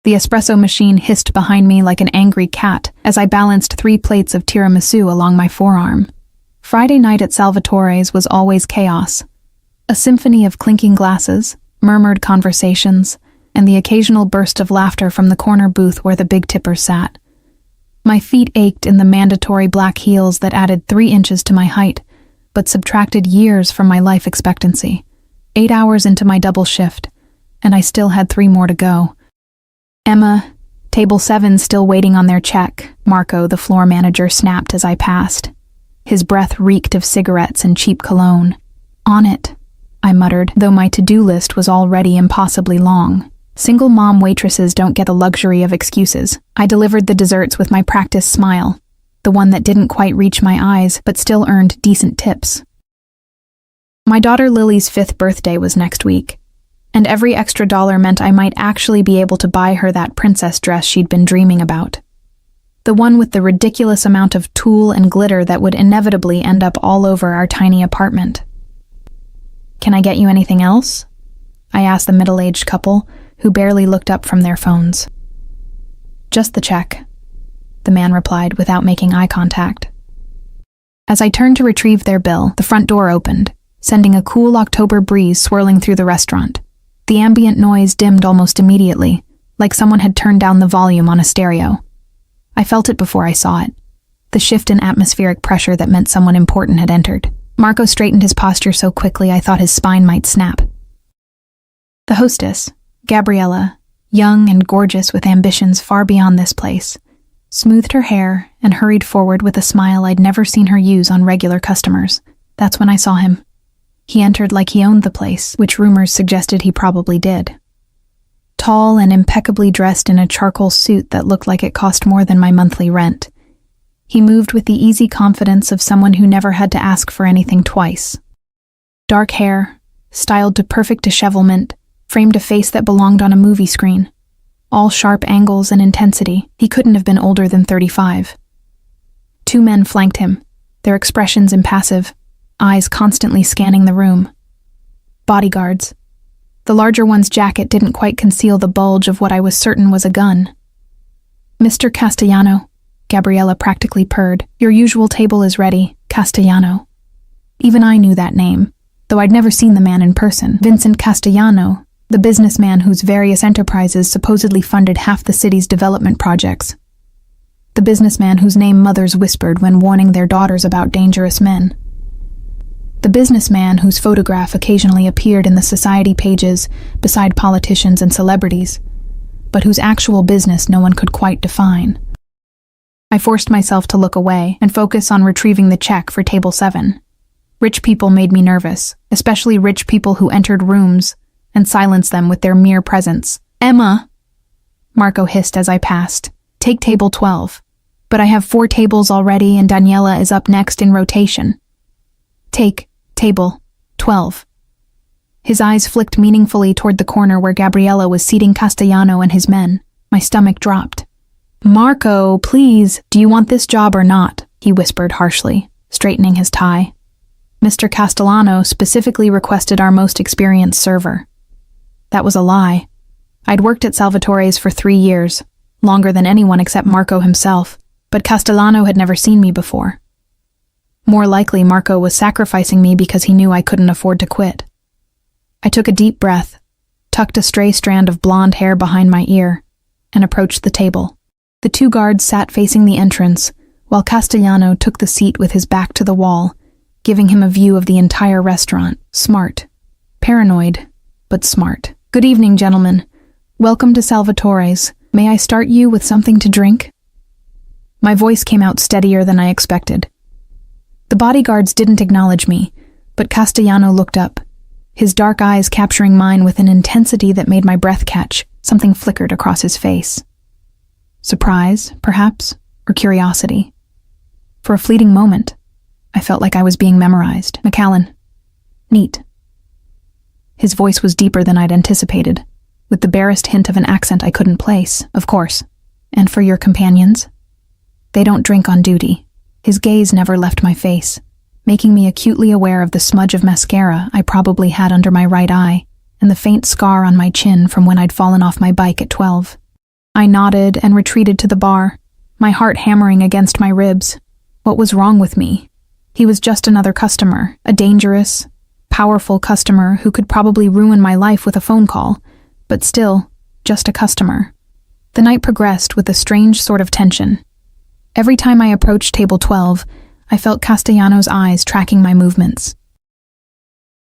The espresso machine hissed behind me like an angry cat as I balanced 3 plates of tiramisu along my forearm. Friday night at Salvatore's was always chaos. A symphony of clinking glasses, murmured conversations, and the occasional burst of laughter from the corner booth where the big tippers sat. My feet ached in the mandatory black heels that added 3 inches to my height, but subtracted years from my life expectancy. 8 hours into my double shift, and I still had 3 more to go. "Emma, table 7's still waiting on their check," Marco, the floor manager, snapped as I passed. His breath reeked of cigarettes and cheap cologne. "On it," I muttered, though my to-do list was already impossibly long. Single mom waitresses don't get the luxury of excuses. I delivered the desserts with my practice smile, the one that didn't quite reach my eyes but still earned decent tips. My daughter Lily's 5th birthday was next week, and every extra dollar meant I might actually be able to buy her that princess dress she'd been dreaming about. The one with the ridiculous amount of tulle and glitter that would inevitably end up all over our tiny apartment. "Can I get you anything else?" I asked the middle-aged couple, who barely looked up from their phones. "Just the check," the man replied without making eye contact. As I turned to retrieve their bill, the front door opened, sending a cool October breeze swirling through the restaurant. The ambient noise dimmed almost immediately, like someone had turned down the volume on a stereo. I felt it before I saw it, the shift in atmospheric pressure that meant someone important had entered. Marco straightened his posture so quickly I thought his spine might snap. The hostess, Gabriella, young and gorgeous with ambitions far beyond this place, smoothed her hair and hurried forward with a smile I'd never seen her use on regular customers. That's when I saw him. He entered like he owned the place, which rumors suggested he probably did. Tall and impeccably dressed in a charcoal suit that looked like it cost more than my monthly rent. He moved with the easy confidence of someone who never had to ask for anything twice. Dark hair, styled to perfect dishevelment, framed a face that belonged on a movie screen. All sharp angles and intensity. He couldn't have been older than 35. 2 men flanked him, their expressions impassive, eyes constantly scanning the room. Bodyguards. The larger one's jacket didn't quite conceal the bulge of what I was certain was a gun. "Mr. Castellano," Gabriella practically purred. "Your usual table is ready, Castellano." Even I knew that name, though I'd never seen the man in person. Vincent Castellano, the businessman whose various enterprises supposedly funded half the city's development projects. The businessman whose name mothers whispered when warning their daughters about dangerous men. The businessman whose photograph occasionally appeared in the society pages beside politicians and celebrities, but whose actual business no one could quite define. I forced myself to look away and focus on retrieving the check for table 7. Rich people made me nervous, especially rich people who entered rooms and silenced them with their mere presence. "Emma," Marco hissed as I passed, "take table 12. But I have 4 tables already and Daniela is up next in rotation. Take table 12. His eyes flicked meaningfully toward the corner where Gabriella was seating Castellano and his men. My stomach dropped. "Marco, please, do you want this job or not?" he whispered harshly, straightening his tie. "Mr. Castellano specifically requested our most experienced server." That was a lie. I'd worked at Salvatore's for 3 years, longer than anyone except Marco himself, but Castellano had never seen me before. More likely, Marco was sacrificing me because he knew I couldn't afford to quit. I took a deep breath, tucked a stray strand of blonde hair behind my ear, and approached the table. The 2 guards sat facing the entrance, while Castellano took the seat with his back to the wall, giving him a view of the entire restaurant. Smart. Paranoid, but smart. "Good evening, gentlemen. Welcome to Salvatore's. May I start you with something to drink?" My voice came out steadier than I expected. The bodyguards didn't acknowledge me, but Castellano looked up, his dark eyes capturing mine with an intensity that made my breath catch. Something flickered across his face. Surprise, perhaps, or curiosity. For a fleeting moment, I felt like I was being memorized. "McAllen. Neat." His voice was deeper than I'd anticipated, with the barest hint of an accent I couldn't place. "Of course. And for your companions? They don't drink on duty." His gaze never left my face, making me acutely aware of the smudge of mascara I probably had under my right eye and the faint scar on my chin from when I'd fallen off my bike at 12. I nodded and retreated to the bar, my heart hammering against my ribs. What was wrong with me? He was just another customer, a dangerous, powerful customer who could probably ruin my life with a phone call, but still, just a customer. The night progressed with a strange sort of tension. Every time I approached table 12, I felt Castellano's eyes tracking my movements.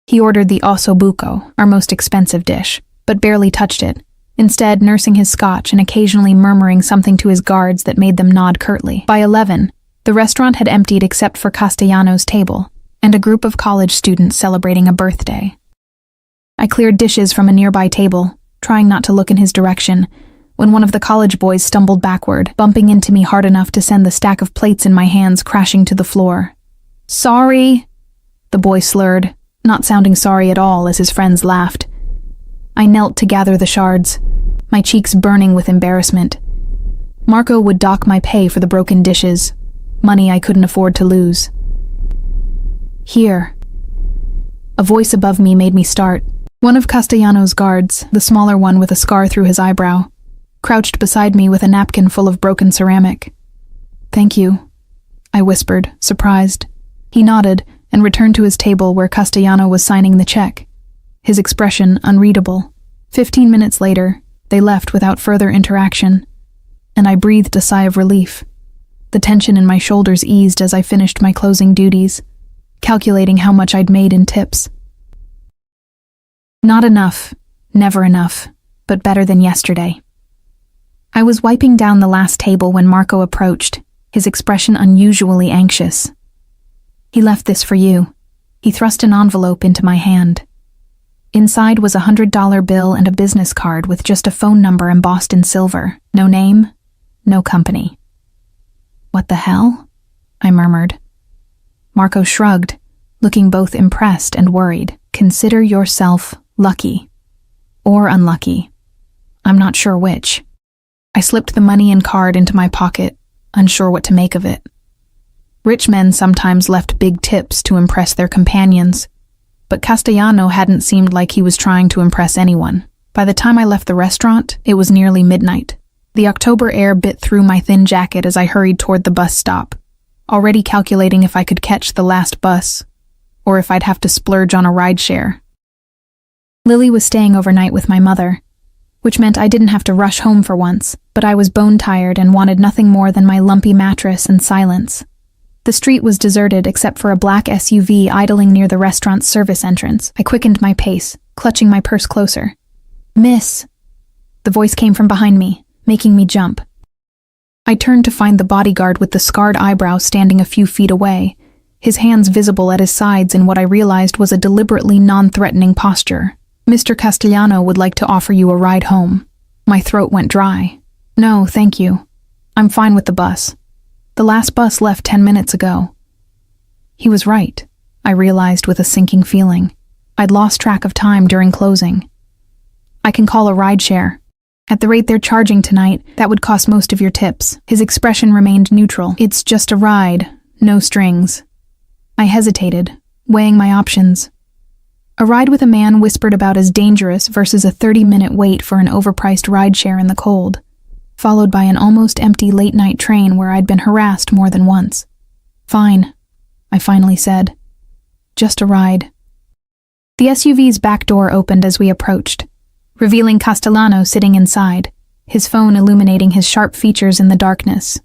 He ordered the osso buco, our most expensive dish, but barely touched it, instead nursing his scotch and occasionally murmuring something to his guards that made them nod curtly. By 11, the restaurant had emptied except for Castellano's table and a group of college students celebrating a birthday. I cleared dishes from a nearby table, trying not to look in his direction, when one of the college boys stumbled backward, bumping into me hard enough to send the stack of plates in my hands crashing to the floor. "Sorry," the boy slurred, not sounding sorry at all as his friends laughed. I knelt to gather the shards, my cheeks burning with embarrassment. Marco would dock my pay for the broken dishes, money I couldn't afford to lose. "Here." A voice above me made me start. One of Castellano's guards, the smaller one with a scar through his eyebrow, crouched beside me with a napkin full of broken ceramic. "Thank you," I whispered, surprised. He nodded and returned to his table where Castellano was signing the check, his expression unreadable. 15 minutes later, they left without further interaction, and I breathed a sigh of relief. The tension in my shoulders eased as I finished my closing duties, calculating how much I'd made in tips. Not enough, never enough, but better than yesterday. I was wiping down the last table when Marco approached, his expression unusually anxious. "He left this for you." He thrust an envelope into my hand. Inside was a $100 bill and a business card with just a phone number embossed in silver. No name, no company. "What the hell?" I murmured. Marco shrugged, looking both impressed and worried. "Consider yourself lucky. Or unlucky. I'm not sure which." I slipped the money and card into my pocket, unsure what to make of it. Rich men sometimes left big tips to impress their companions, but Castellano hadn't seemed like he was trying to impress anyone. By the time I left the restaurant, it was nearly midnight. The October air bit through my thin jacket as I hurried toward the bus stop, already calculating if I could catch the last bus, or if I'd have to splurge on a rideshare. Lily was staying overnight with my mother, which meant I didn't have to rush home for once, but I was bone-tired and wanted nothing more than my lumpy mattress and silence. The street was deserted except for a black SUV idling near the restaurant's service entrance. I quickened my pace, clutching my purse closer. "Miss!" The voice came from behind me, making me jump. I turned to find the bodyguard with the scarred eyebrow standing a few feet away, his hands visible at his sides in what I realized was a deliberately non-threatening posture. "Mr. Castellano would like to offer you a ride home." My throat went dry. "No, thank you. I'm fine with the bus. The last bus left 10 minutes ago." He was right, I realized with a sinking feeling. I'd lost track of time during closing. "I can call a rideshare. At the rate they're charging tonight, that would cost most of your tips." His expression remained neutral. "It's just a ride, no strings." I hesitated, weighing my options. A ride with a man whispered about as dangerous versus a 30-minute wait for an overpriced rideshare in the cold, followed by an almost empty late-night train where I'd been harassed more than once. "Fine," I finally said. "Just a ride." The SUV's back door opened as we approached, revealing Castellano sitting inside, his phone illuminating his sharp features in the darkness.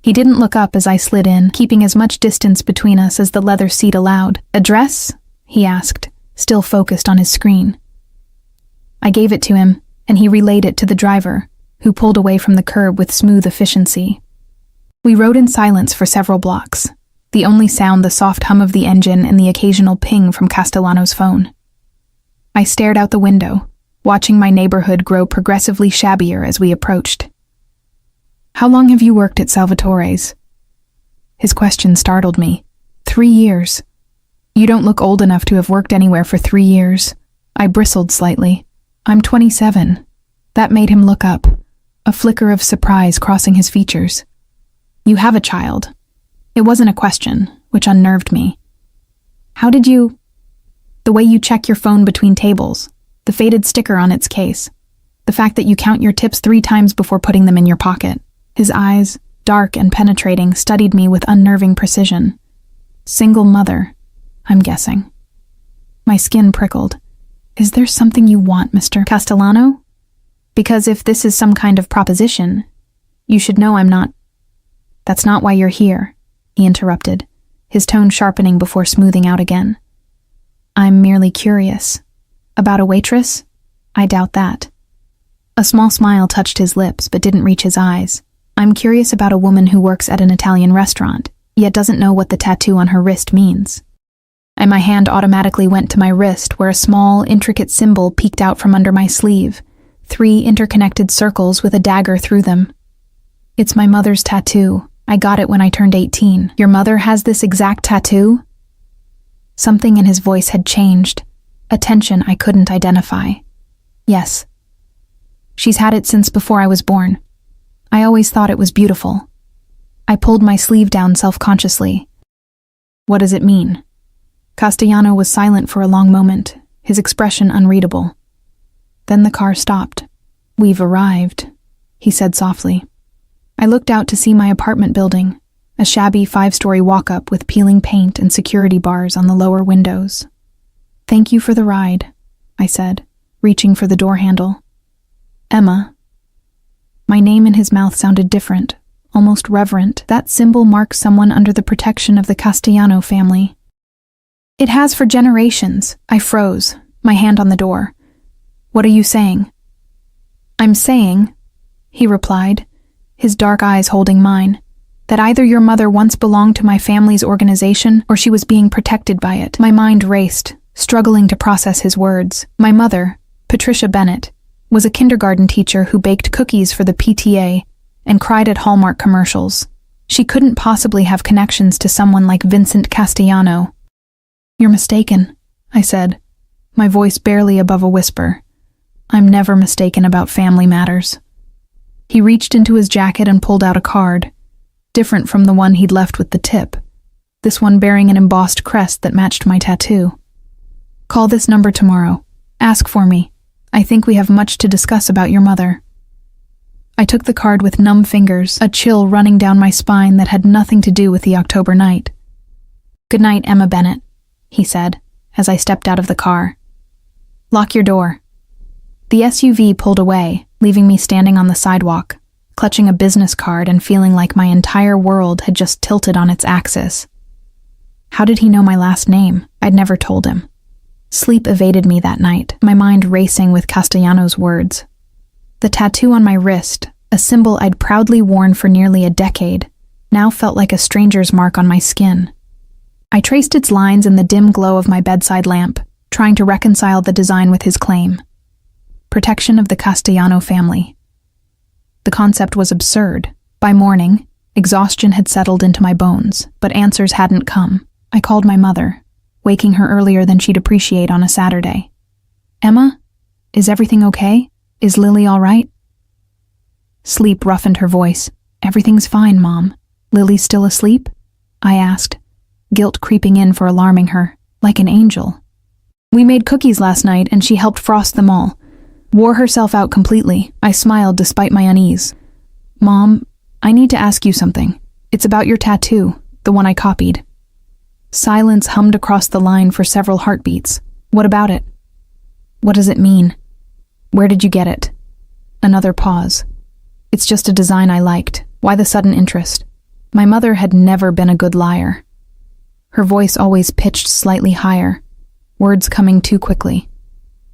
He didn't look up as I slid in, keeping as much distance between us as the leather seat allowed. "Address?" he asked, still focused on his screen. I gave it to him, and he relayed it to the driver, who pulled away from the curb with smooth efficiency. We rode in silence for several blocks, the only sound the soft hum of the engine and the occasional ping from Castellano's phone. I stared out the window, watching my neighborhood grow progressively shabbier as we approached. "How long have you worked at Salvatore's?" His question startled me. 3 years. "You don't look old enough to have worked anywhere for 3 years." I bristled slightly. "I'm 27. That made him look up, a flicker of surprise crossing his features. "You have a child." It wasn't a question, which unnerved me. "How did you—" "The way you check your phone between tables, the faded sticker on its case." The fact that you count your tips 3 times before putting them in your pocket. His eyes, dark and penetrating, studied me with unnerving precision. Single mother, I'm guessing. My skin prickled. Is there something you want, Mr. Castellano? Because if this is some kind of proposition, you should know I'm not. That's not why you're here, he interrupted, his tone sharpening before smoothing out again. I'm merely curious. About a waitress? I doubt that. A small smile touched his lips but didn't reach his eyes. I'm curious about a woman who works at an Italian restaurant, yet doesn't know what the tattoo on her wrist means. And my hand automatically went to my wrist where a small, intricate symbol peeked out from under my sleeve, 3 interconnected circles with a dagger through them. It's my mother's tattoo. I got it when I turned 18. Your mother has this exact tattoo? Something in his voice had changed, a tension I couldn't identify. Yes. She's had it since before I was born. I always thought it was beautiful. I pulled my sleeve down self-consciously. What does it mean? Castellano was silent for a long moment, his expression unreadable. Then the car stopped. We've arrived, he said softly. I looked out to see my apartment building, a shabby 5-story walk-up with peeling paint and security bars on the lower windows. Thank you for the ride, I said, reaching for the door handle. Emma. My name in his mouth sounded different, almost reverent. That symbol marks someone under the protection of the Castellano family. It has for generations. I froze, my hand on the door. What are you saying? I'm saying, he replied, his dark eyes holding mine, that either your mother once belonged to my family's organization or she was being protected by it. My mind raced, struggling to process his words. My mother, Patricia Bennett, was a kindergarten teacher who baked cookies for the PTA and cried at Hallmark commercials. She couldn't possibly have connections to someone like Vincent Castellano. You're mistaken, I said, my voice barely above a whisper. I'm never mistaken about family matters. He reached into his jacket and pulled out a card, different from the one he'd left with the tip, this one bearing an embossed crest that matched my tattoo. Call this number tomorrow. Ask for me. I think we have much to discuss about your mother. I took the card with numb fingers, a chill running down my spine that had nothing to do with the October night. Good night, Emma Bennett, he said, as I stepped out of the car. Lock your door. The SUV pulled away, leaving me standing on the sidewalk, clutching a business card and feeling like my entire world had just tilted on its axis. How did he know my last name? I'd never told him. Sleep evaded me that night, my mind racing with Castellano's words. The tattoo on my wrist, a symbol I'd proudly worn for nearly a decade, now felt like a stranger's mark on my skin. I traced its lines in the dim glow of my bedside lamp, trying to reconcile the design with his claim. Protection of the Castellano family. The concept was absurd. By morning, exhaustion had settled into my bones, but answers hadn't come. I called my mother, waking her earlier than she'd appreciate on a Saturday. Emma? Is everything okay? Is Lily all right? Sleep roughened her voice. Everything's fine, Mom. Lily's still asleep? I asked, guilt creeping in for alarming her, like an angel. We made cookies last night and she helped frost them all. Wore herself out completely. I smiled despite my unease. Mom, I need to ask you something. It's about your tattoo, the one I copied. Silence hummed across the line for several heartbeats. What about it? What does it mean? Where did you get it? Another pause. It's just a design I liked. Why the sudden interest? My mother had never been a good liar. Her voice always pitched slightly higher, words coming too quickly.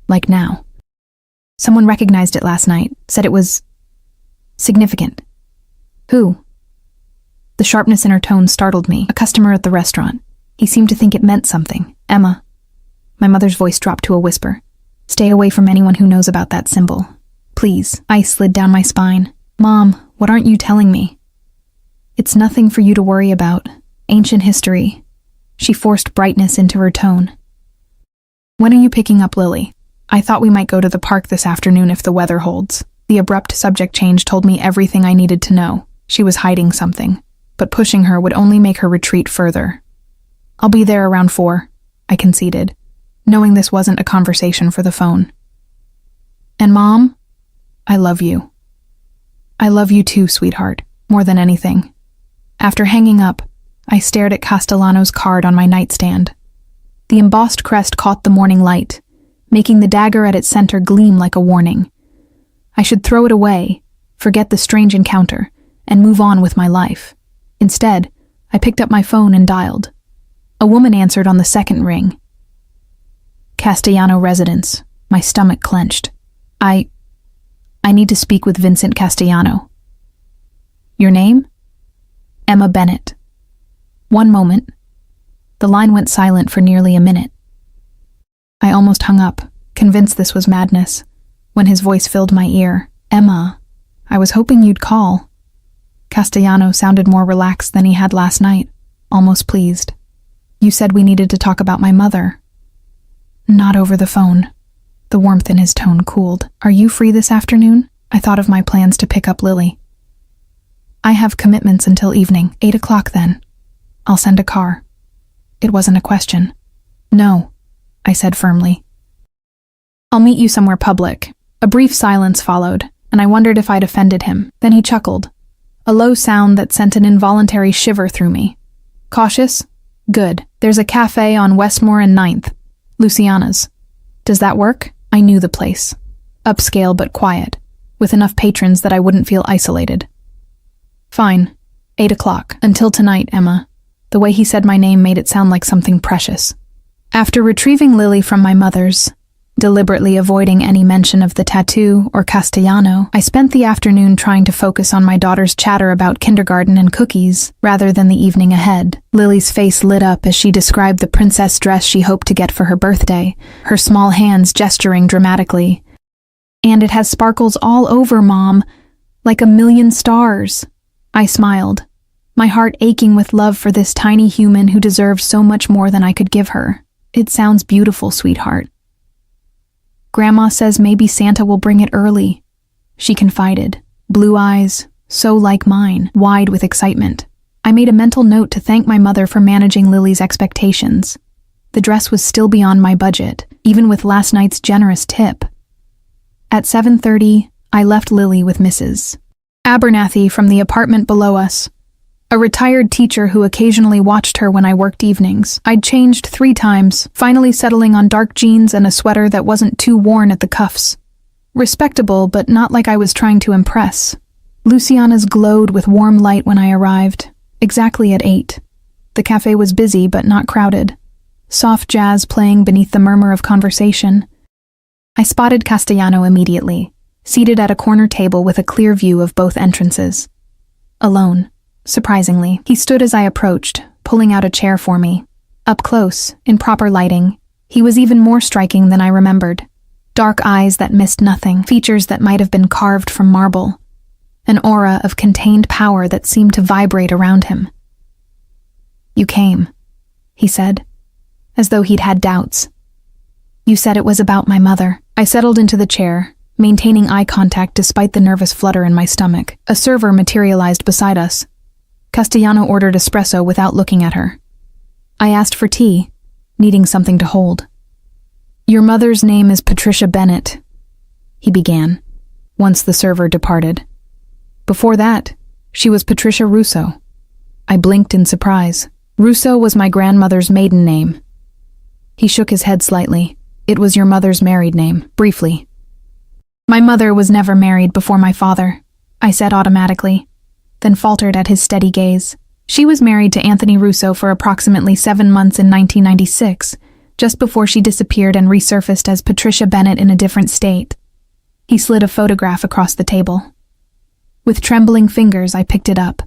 Like now. Someone recognized it last night, said it was significant. Who? The sharpness in her tone startled me. A customer at the restaurant. He seemed to think it meant something. Emma. My mother's voice dropped to a whisper. Stay away from anyone who knows about that symbol. Please. Ice slid down my spine. Mom, what aren't you telling me? It's nothing for you to worry about. Ancient history. She forced brightness into her tone. When are you picking up Lily? I thought we might go to the park this afternoon if the weather holds. The abrupt subject change told me everything I needed to know. She was hiding something, but pushing her would only make her retreat further. I'll be there around 4, I conceded, knowing this wasn't a conversation for the phone. And Mom? I love you. I love you too, sweetheart, more than anything. After hanging up, I stared at Castellano's card on my nightstand. The embossed crest caught the morning light, making the dagger at its center gleam like a warning. I should throw it away, forget the strange encounter, and move on with my life. Instead, I picked up my phone and dialed. A woman answered on the second ring. Castellano residence. My stomach clenched. I need to speak with Vincent Castellano. Your name? Emma Bennett. One moment. The line went silent for nearly a minute. I almost hung up, convinced this was madness, when his voice filled my ear. Emma, I was hoping you'd call. Castellano sounded more relaxed than he had last night, almost pleased. You said we needed to talk about my mother. Not over the phone. The warmth in his tone cooled. Are you free this afternoon? I thought of my plans to pick up Lily. I have commitments until evening, 8 o'clock then. I'll send a car. It wasn't a question. No, I said firmly. I'll meet you somewhere public. A brief silence followed, and I wondered if I'd offended him. Then he chuckled, a low sound that sent an involuntary shiver through me. Cautious? Good. There's a cafe on Westmore and 9th. Luciana's. Does that work? I knew the place. Upscale but quiet, with enough patrons that I wouldn't feel isolated. Fine. 8 o'clock. Until tonight, Emma. The way he said my name made it sound like something precious. After retrieving Lily from my mother's, deliberately avoiding any mention of the tattoo or Castellano, I spent the afternoon trying to focus on my daughter's chatter about kindergarten and cookies, rather than the evening ahead. Lily's face lit up as she described the princess dress she hoped to get for her birthday, her small hands gesturing dramatically. And it has sparkles all over, Mom, like a million stars. I smiled, my heart aching with love for this tiny human who deserved so much more than I could give her. It sounds beautiful, sweetheart. Grandma says maybe Santa will bring it early, she confided, blue eyes, so like mine, wide with excitement. I made a mental note to thank my mother for managing Lily's expectations. The dress was still beyond my budget, even with last night's generous tip. At 7:30, I left Lily with Mrs. Abernathy from the apartment below us, a retired teacher who occasionally watched her when I worked evenings. I'd changed 3 times, finally settling on dark jeans and a sweater that wasn't too worn at the cuffs. Respectable, but not like I was trying to impress. Luciana's glowed with warm light when I arrived, exactly at 8. The cafe was busy but not crowded, soft jazz playing beneath the murmur of conversation. I spotted Castellano immediately, seated at a corner table with a clear view of both entrances. Alone. Surprisingly, he stood as I approached, pulling out a chair for me. Up close, in proper lighting, he was even more striking than I remembered. Dark eyes that missed nothing, features that might have been carved from marble. An aura of contained power that seemed to vibrate around him. You came, he said, as though he'd had doubts. You said it was about my mother. I settled into the chair, maintaining eye contact despite the nervous flutter in my stomach. A server materialized beside us. Castellano ordered espresso without looking at her. I asked for tea, needing something to hold. Your mother's name is Patricia Bennett, he began, once the server departed. Before that, she was Patricia Russo. I blinked in surprise. Russo was my grandmother's maiden name. He shook his head slightly. It was your mother's married name, briefly. My mother was never married before my father, I said automatically, then faltered at his steady gaze. She was married to Anthony Russo for approximately 7 months in 1996, just before she disappeared and resurfaced as Patricia Bennett in a different state. He slid a photograph across the table. With trembling fingers, I picked it up.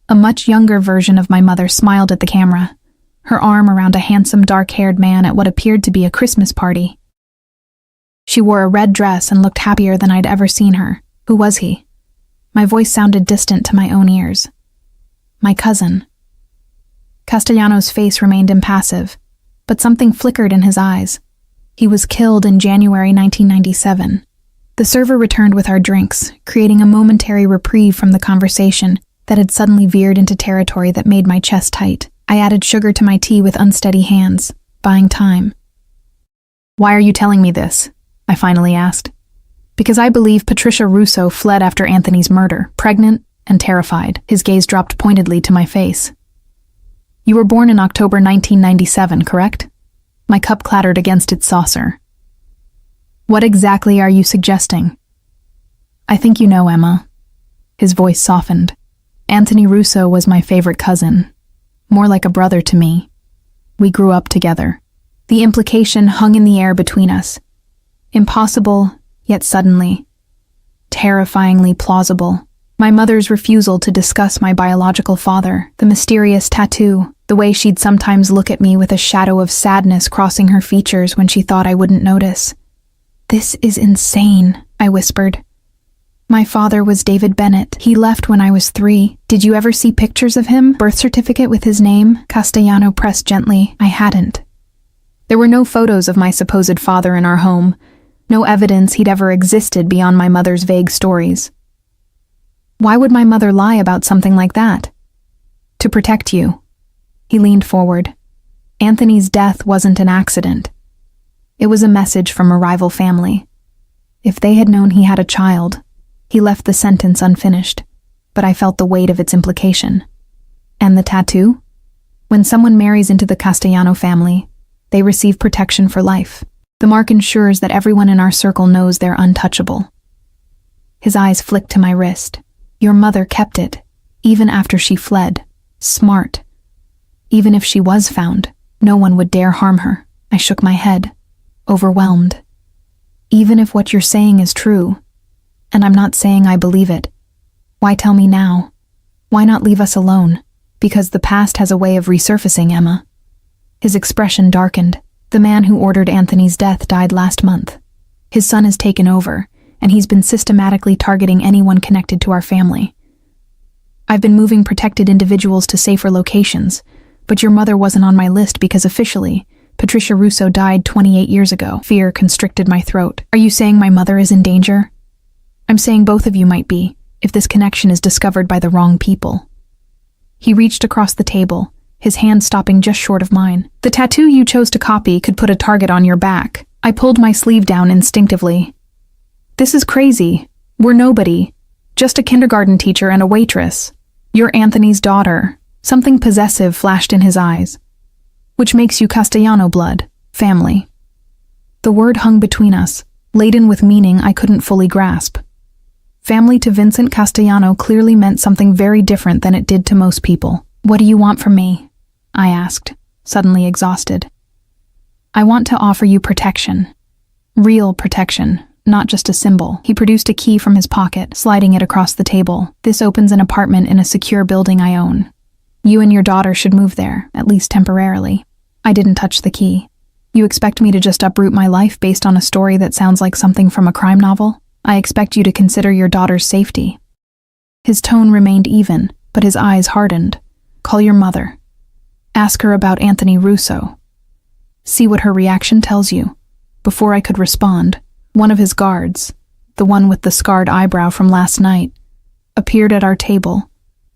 A much younger version of my mother smiled at the camera, her arm around a handsome dark-haired man at what appeared to be a Christmas party. She wore a red dress and looked happier than I'd ever seen her. Who was he? My voice sounded distant to my own ears. My cousin. Castellano's face remained impassive, but something flickered in his eyes. He was killed in January 1997. The server returned with our drinks, creating a momentary reprieve from the conversation that had suddenly veered into territory that made my chest tight. I added sugar to my tea with unsteady hands, buying time. Why are you telling me this? I finally asked. Because I believe Patricia Russo fled after Anthony's murder, pregnant and terrified. His gaze dropped pointedly to my face. You were born in October 1997, correct? My cup clattered against its saucer. What exactly are you suggesting? I think you know, Emma. His voice softened. Anthony Russo was my favorite cousin, more like a brother to me. We grew up together. The implication hung in the air between us. Impossible, yet suddenly. Terrifyingly plausible. My mother's refusal to discuss my biological father, the mysterious tattoo, the way she'd sometimes look at me with a shadow of sadness crossing her features when she thought I wouldn't notice. This is insane, I whispered. My father was David Bennett. He left when I was 3. Did you ever see pictures of him? Birth certificate with his name? Castellano pressed gently. I hadn't. There were no photos of my supposed father in our home. No evidence he'd ever existed beyond my mother's vague stories. Why would my mother lie about something like that? To protect you. He leaned forward. Anthony's death wasn't an accident. It was a message from a rival family. If they had known he had a child, he left the sentence unfinished, but I felt the weight of its implication. And the tattoo? When someone marries into the Castellano family, they receive protection for life. The mark ensures that everyone in our circle knows they're untouchable. His eyes flicked to my wrist. Your mother kept it, even after she fled. Smart. Even if she was found, no one would dare harm her. I shook my head, overwhelmed. Even if what you're saying is true, and I'm not saying I believe it, why tell me now? Why not leave us alone? Because the past has a way of resurfacing, Emma. His expression darkened. The man who ordered Anthony's death died last month. His son has taken over, and he's been systematically targeting anyone connected to our family. I've been moving protected individuals to safer locations, but your mother wasn't on my list because officially, Patricia Russo died 28 years ago. Fear constricted my throat. Are you saying my mother is in danger? I'm saying both of you might be, if this connection is discovered by the wrong people. He reached across the table, his hand stopping just short of mine. The tattoo you chose to copy could put a target on your back. I pulled my sleeve down instinctively. This is crazy. We're nobody. Just a kindergarten teacher and a waitress. You're Anthony's daughter. Something possessive flashed in his eyes. Which makes you Castellano blood, family. The word hung between us, laden with meaning I couldn't fully grasp. Family to Vincent Castellano clearly meant something very different than it did to most people. What do you want from me? I asked, suddenly exhausted. I want to offer you protection. Real protection, not just a symbol. He produced a key from his pocket, sliding it across the table. This opens an apartment in a secure building I own. You and your daughter should move there, at least temporarily. I didn't touch the key. You expect me to just uproot my life based on a story that sounds like something from a crime novel? I expect you to consider your daughter's safety. His tone remained even, but his eyes hardened. Call your mother. Ask her about Anthony Russo. See what her reaction tells you. Before I could respond, one of his guards, the one with the scarred eyebrow from last night, appeared at our table,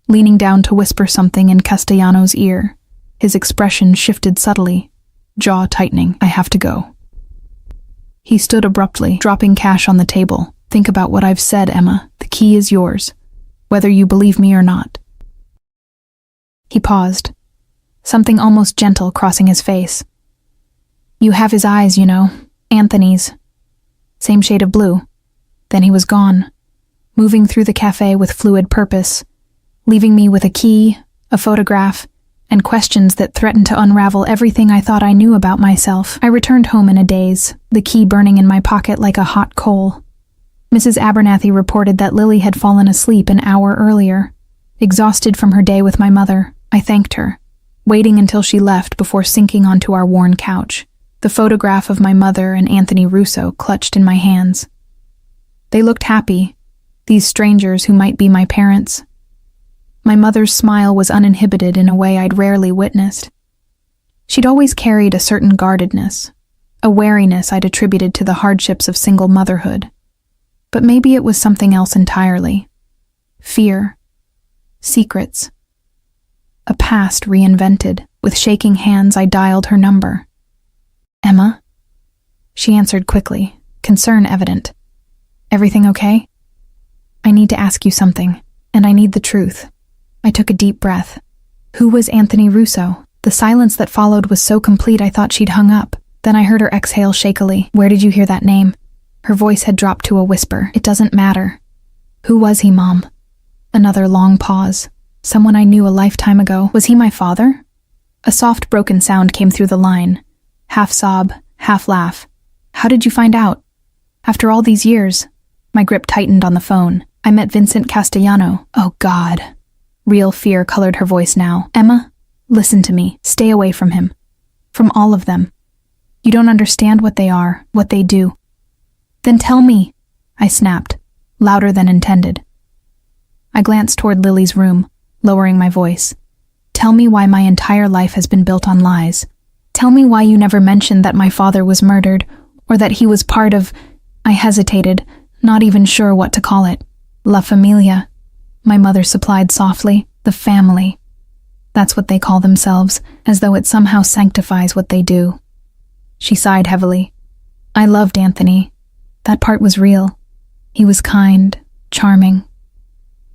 leaning down to whisper something in Castellano's ear. His expression shifted subtly, jaw tightening. I have to go. He stood abruptly, dropping cash on the table. Think about what I've said, Emma. The key is yours, whether you believe me or not. He paused, something almost gentle crossing his face. You have his eyes, you know, Anthony's. Same shade of blue. Then he was gone, moving through the cafe with fluid purpose, leaving me with a key, a photograph, and questions that threatened to unravel everything I thought I knew about myself. I returned home in a daze, the key burning in my pocket like a hot coal. Mrs. Abernathy reported that Lily had fallen asleep an hour earlier. Exhausted from her day with my mother, I thanked her, waiting until she left before sinking onto our worn couch, the photograph of my mother and Anthony Russo clutched in my hands. They looked happy, these strangers who might be my parents. My mother's smile was uninhibited in a way I'd rarely witnessed. She'd always carried a certain guardedness, a wariness I'd attributed to the hardships of single motherhood. But maybe it was something else entirely. Fear. Secrets. A past reinvented. With shaking hands, I dialed her number. Emma? She answered quickly, concern evident. Everything okay? I need to ask you something, and I need the truth. I took a deep breath. Who was Anthony Russo? The silence that followed was so complete I thought she'd hung up. Then I heard her exhale shakily. Where did you hear that name? Her voice had dropped to a whisper. It doesn't matter. Who was he, Mom? Another long pause. Someone I knew a lifetime ago. Was he my father? A soft, broken sound came through the line. Half sob, half laugh. How did you find out? After all these years. My grip tightened on the phone. I met Vincent Castellano. Oh, God. Real fear colored her voice now. Emma, listen to me. Stay away from him. From all of them. You don't understand what they are, what they do. Then tell me, I snapped, louder than intended. I glanced toward Lily's room, lowering my voice. Tell me why my entire life has been built on lies. Tell me why you never mentioned that my father was murdered, or that he was part of... I hesitated, not even sure what to call it. La Familia, my mother supplied softly. The family. That's what they call themselves, as though it somehow sanctifies what they do. She sighed heavily. I loved Anthony. That part was real. He was kind, charming.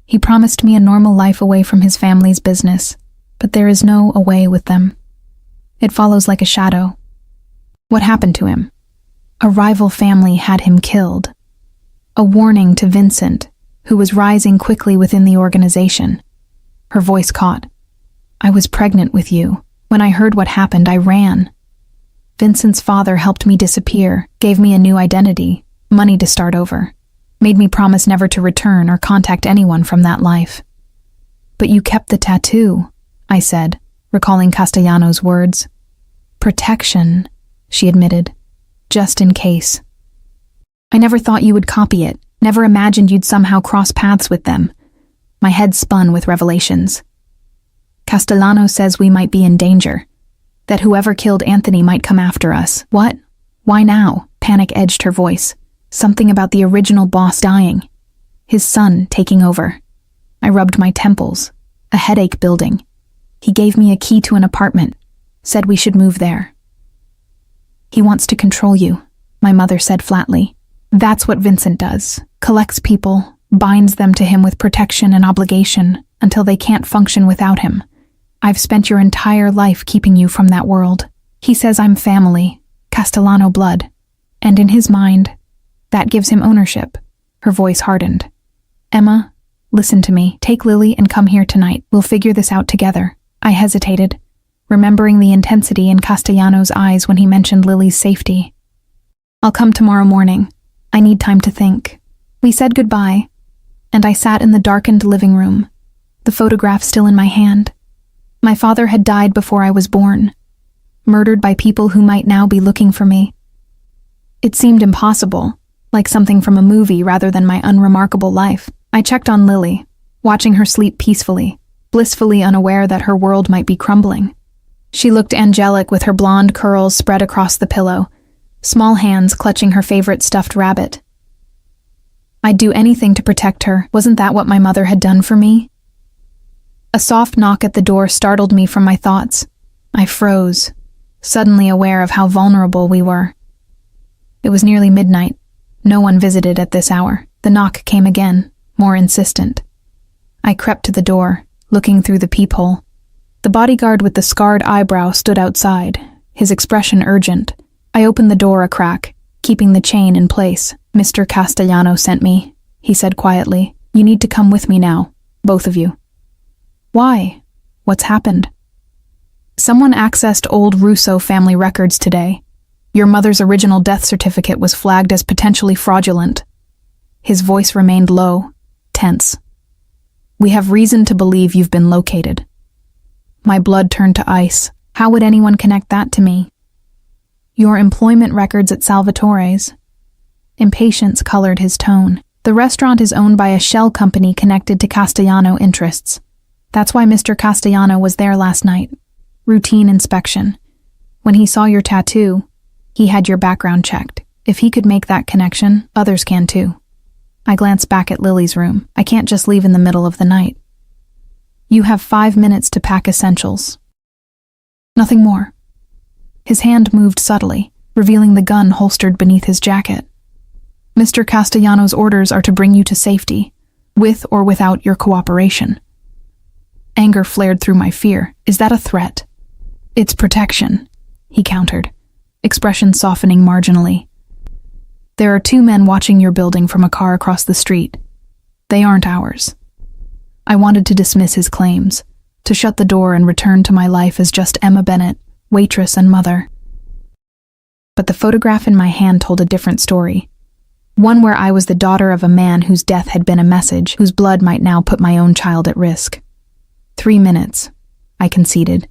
He promised me a normal life away from his family's business, but there is no away with them. It follows like a shadow. What happened to him? A rival family had him killed. A warning to Vincent, who was rising quickly within the organization. Her voice caught. I was pregnant with you. When I heard what happened, I ran. Vincent's father helped me disappear, gave me a new identity, money to start over, made me promise never to return or contact anyone from that life. But you kept the tattoo, I said, recalling Castellano's words. Protection, she admitted, just in case. I never thought you would copy it, never imagined you'd somehow cross paths with them. My head spun with revelations. Castellano says we might be in danger, that whoever killed Anthony might come after us. What? Why now? Panic edged her voice. Something about the original boss dying. His son taking over. I rubbed my temples. A headache building. He gave me a key to an apartment. Said we should move there. He wants to control you, my mother said flatly. That's what Vincent does. Collects people, binds them to him with protection and obligation until they can't function without him. I've spent your entire life keeping you from that world. He says I'm family, Castellano blood. And in his mind, that gives him ownership. Her voice hardened. Emma, listen to me. Take Lily and come here tonight. We'll figure this out together. I hesitated, remembering the intensity in Castellano's eyes when he mentioned Lily's safety. I'll come tomorrow morning. I need time to think. We said goodbye, and I sat in the darkened living room, the photograph still in my hand. My father had died before I was born, murdered by people who might now be looking for me. It seemed impossible, like something from a movie rather than my unremarkable life. I checked on Lily, watching her sleep peacefully, blissfully unaware that her world might be crumbling. She looked angelic with her blonde curls spread across the pillow, small hands clutching her favorite stuffed rabbit. I'd do anything to protect her. Wasn't that what my mother had done for me? A soft knock at the door startled me from my thoughts. I froze, suddenly aware of how vulnerable we were. It was nearly midnight. No one visited at this hour. The knock came again, more insistent. I crept to the door, looking through the peephole. The bodyguard with the scarred eyebrow stood outside, his expression urgent. I opened the door a crack, keeping the chain in place. Mr. Castellano sent me, he said quietly. You need to come with me now, both of you. Why? What's happened? Someone accessed old Russo family records today. Your mother's original death certificate was flagged as potentially fraudulent. His voice remained low, tense. We have reason to believe you've been located. My blood turned to ice. How would anyone connect that to me? Your employment records at Salvatore's. Impatience colored his tone. The restaurant is owned by a shell company connected to Castellano interests. That's why Mr. Castellano was there last night. Routine inspection. When he saw your tattoo, he had your background checked. If he could make that connection, others can too. I glanced back at Lily's room. I can't just leave in the middle of the night. You have 5 minutes to pack essentials. Nothing more. His hand moved subtly, revealing the gun holstered beneath his jacket. Mr. Castellano's orders are to bring you to safety, with or without your cooperation. Anger flared through my fear. Is that a threat? It's protection, he countered, expression softening marginally. There are 2 men watching your building from a car across the street. They aren't ours. I wanted to dismiss his claims, to shut the door and return to my life as just Emma Bennett, waitress and mother. But the photograph in my hand told a different story. One where I was the daughter of a man whose death had been a message, whose blood might now put my own child at risk. 3 minutes, I conceded,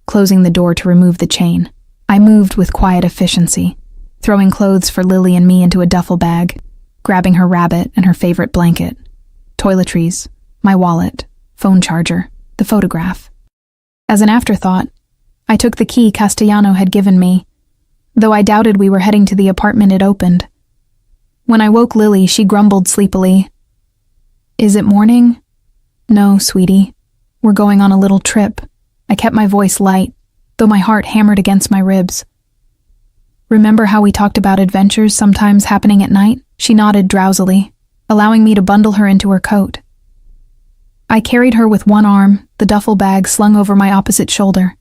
closing the door to remove the chain. I moved with quiet efficiency, throwing clothes for Lily and me into a duffel bag, grabbing her rabbit and her favorite blanket, toiletries, my wallet, phone charger, the photograph. As an afterthought, I took the key Castellano had given me, though I doubted we were heading to the apartment it opened. When I woke Lily, she grumbled sleepily. Is it morning? No, sweetie. We're going on a little trip. I kept my voice light, though my heart hammered against my ribs. Remember how we talked about adventures sometimes happening at night? She nodded drowsily, allowing me to bundle her into her coat. I carried her with one arm, the duffel bag slung over my opposite shoulder.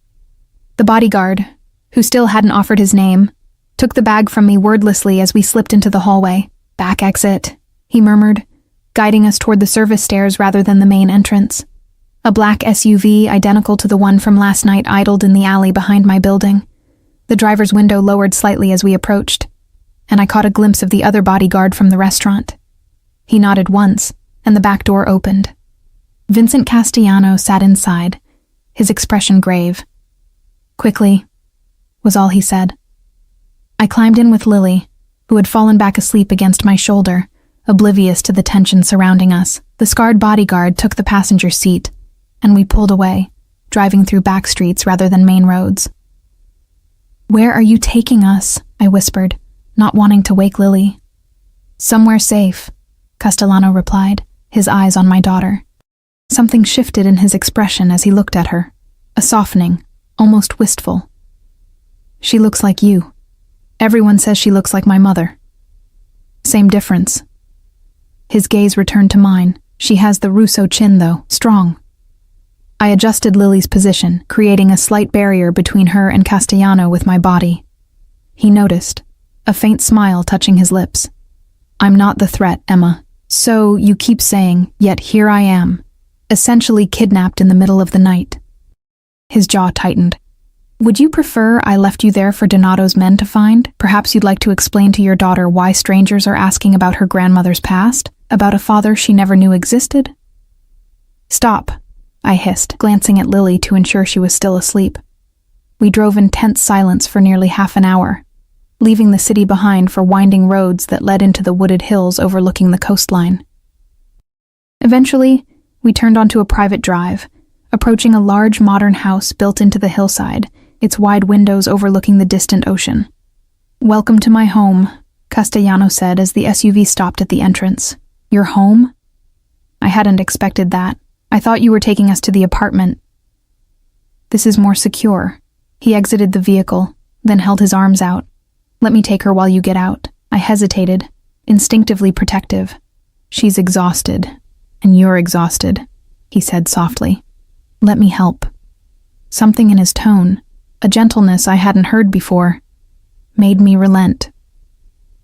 The bodyguard, who still hadn't offered his name, took the bag from me wordlessly as we slipped into the hallway. Back exit, he murmured, guiding us toward the service stairs rather than the main entrance. A black SUV identical to the one from last night idled in the alley behind my building. The driver's window lowered slightly as we approached, and I caught a glimpse of the other bodyguard from the restaurant. He nodded once, and the back door opened. Vincent Castellano sat inside, his expression grave. Quickly, was all he said. I climbed in with Lily, who had fallen back asleep against my shoulder, oblivious to the tension surrounding us. The scarred bodyguard took the passenger seat, and we pulled away, driving through back streets rather than main roads. Where are you taking us? I whispered, not wanting to wake Lily. Somewhere safe, Castellano replied, his eyes on my daughter. Something shifted in his expression as he looked at her, a softening, almost wistful. She looks like you. Everyone says she looks like my mother. Same difference. His gaze returned to mine. She has the Russo chin, though, strong. I adjusted Lily's position, creating a slight barrier between her and Castellano with my body. He noticed, a faint smile touching his lips. I'm not the threat, Emma. So you keep saying, yet here I am, essentially kidnapped in the middle of the night. His jaw tightened. Would you prefer I left you there for Donato's men to find? Perhaps you'd like to explain to your daughter why strangers are asking about her grandmother's past, about a father she never knew existed? Stop, I hissed, glancing at Lily to ensure she was still asleep. We drove in tense silence for nearly half an hour, leaving the city behind for winding roads that led into the wooded hills overlooking the coastline. Eventually, we turned onto a private drive, approaching a large modern house built into the hillside, its wide windows overlooking the distant ocean. Welcome to my home, Castellano said as the SUV stopped at the entrance. Your home? I hadn't expected that. I thought you were taking us to the apartment. This is more secure. He exited the vehicle, then held his arms out. Let me take her while you get out. I hesitated, instinctively protective. She's exhausted, and you're exhausted, he said softly. Let me help. Something in his tone, a gentleness I hadn't heard before, made me relent.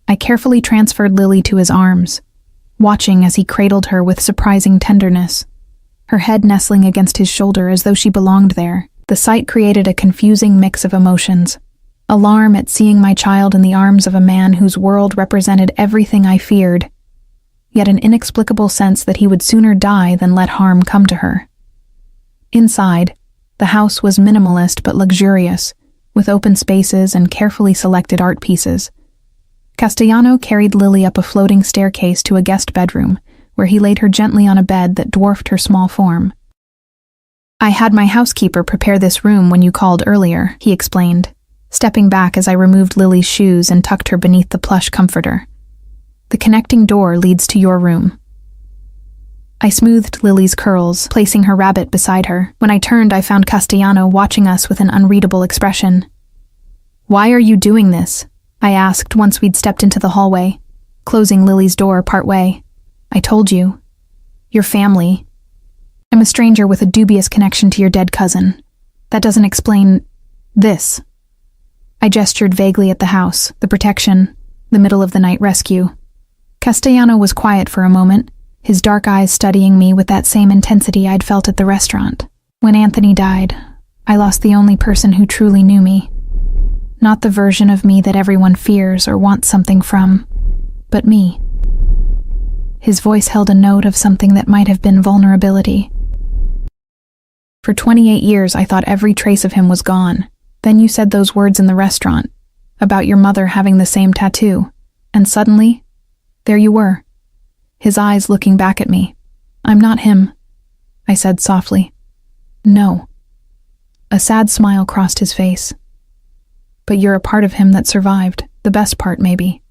I carefully transferred Lily to his arms, watching as he cradled her with surprising tenderness, her head nestling against his shoulder as though she belonged there. The sight created a confusing mix of emotions. Alarm at seeing my child in the arms of a man whose world represented everything I feared, yet an inexplicable sense that he would sooner die than let harm come to her. Inside, the house was minimalist but luxurious, with open spaces and carefully selected art pieces. Castellano carried Lily up a floating staircase to a guest bedroom, where he laid her gently on a bed that dwarfed her small form. I had my housekeeper prepare this room when you called earlier, he explained, stepping back as I removed Lily's shoes and tucked her beneath the plush comforter. The connecting door leads to your room. I smoothed Lily's curls, placing her rabbit beside her. When I turned, I found Castellano watching us with an unreadable expression. Why are you doing this? I asked once we'd stepped into the hallway. closing Lily's door partway. I told you. Your family. I'm a stranger with a dubious connection to your dead cousin. That doesn't explain this. I gestured vaguely at the house, the protection, the middle-of-the-night rescue. Castellano was quiet for a moment, his dark eyes studying me with that same intensity I'd felt at the restaurant. When Anthony died, I lost the only person who truly knew me. Not the version of me that everyone fears or wants something from, but me. His voice held a note of something that might have been vulnerability. For 28 years, I thought every trace of him was gone. Then you said those words in the restaurant, about your mother having the same tattoo, and suddenly, there you were, his eyes looking back at me. I'm not him, I said softly. No. A sad smile crossed his face. But you're a part of him that survived, the best part maybe.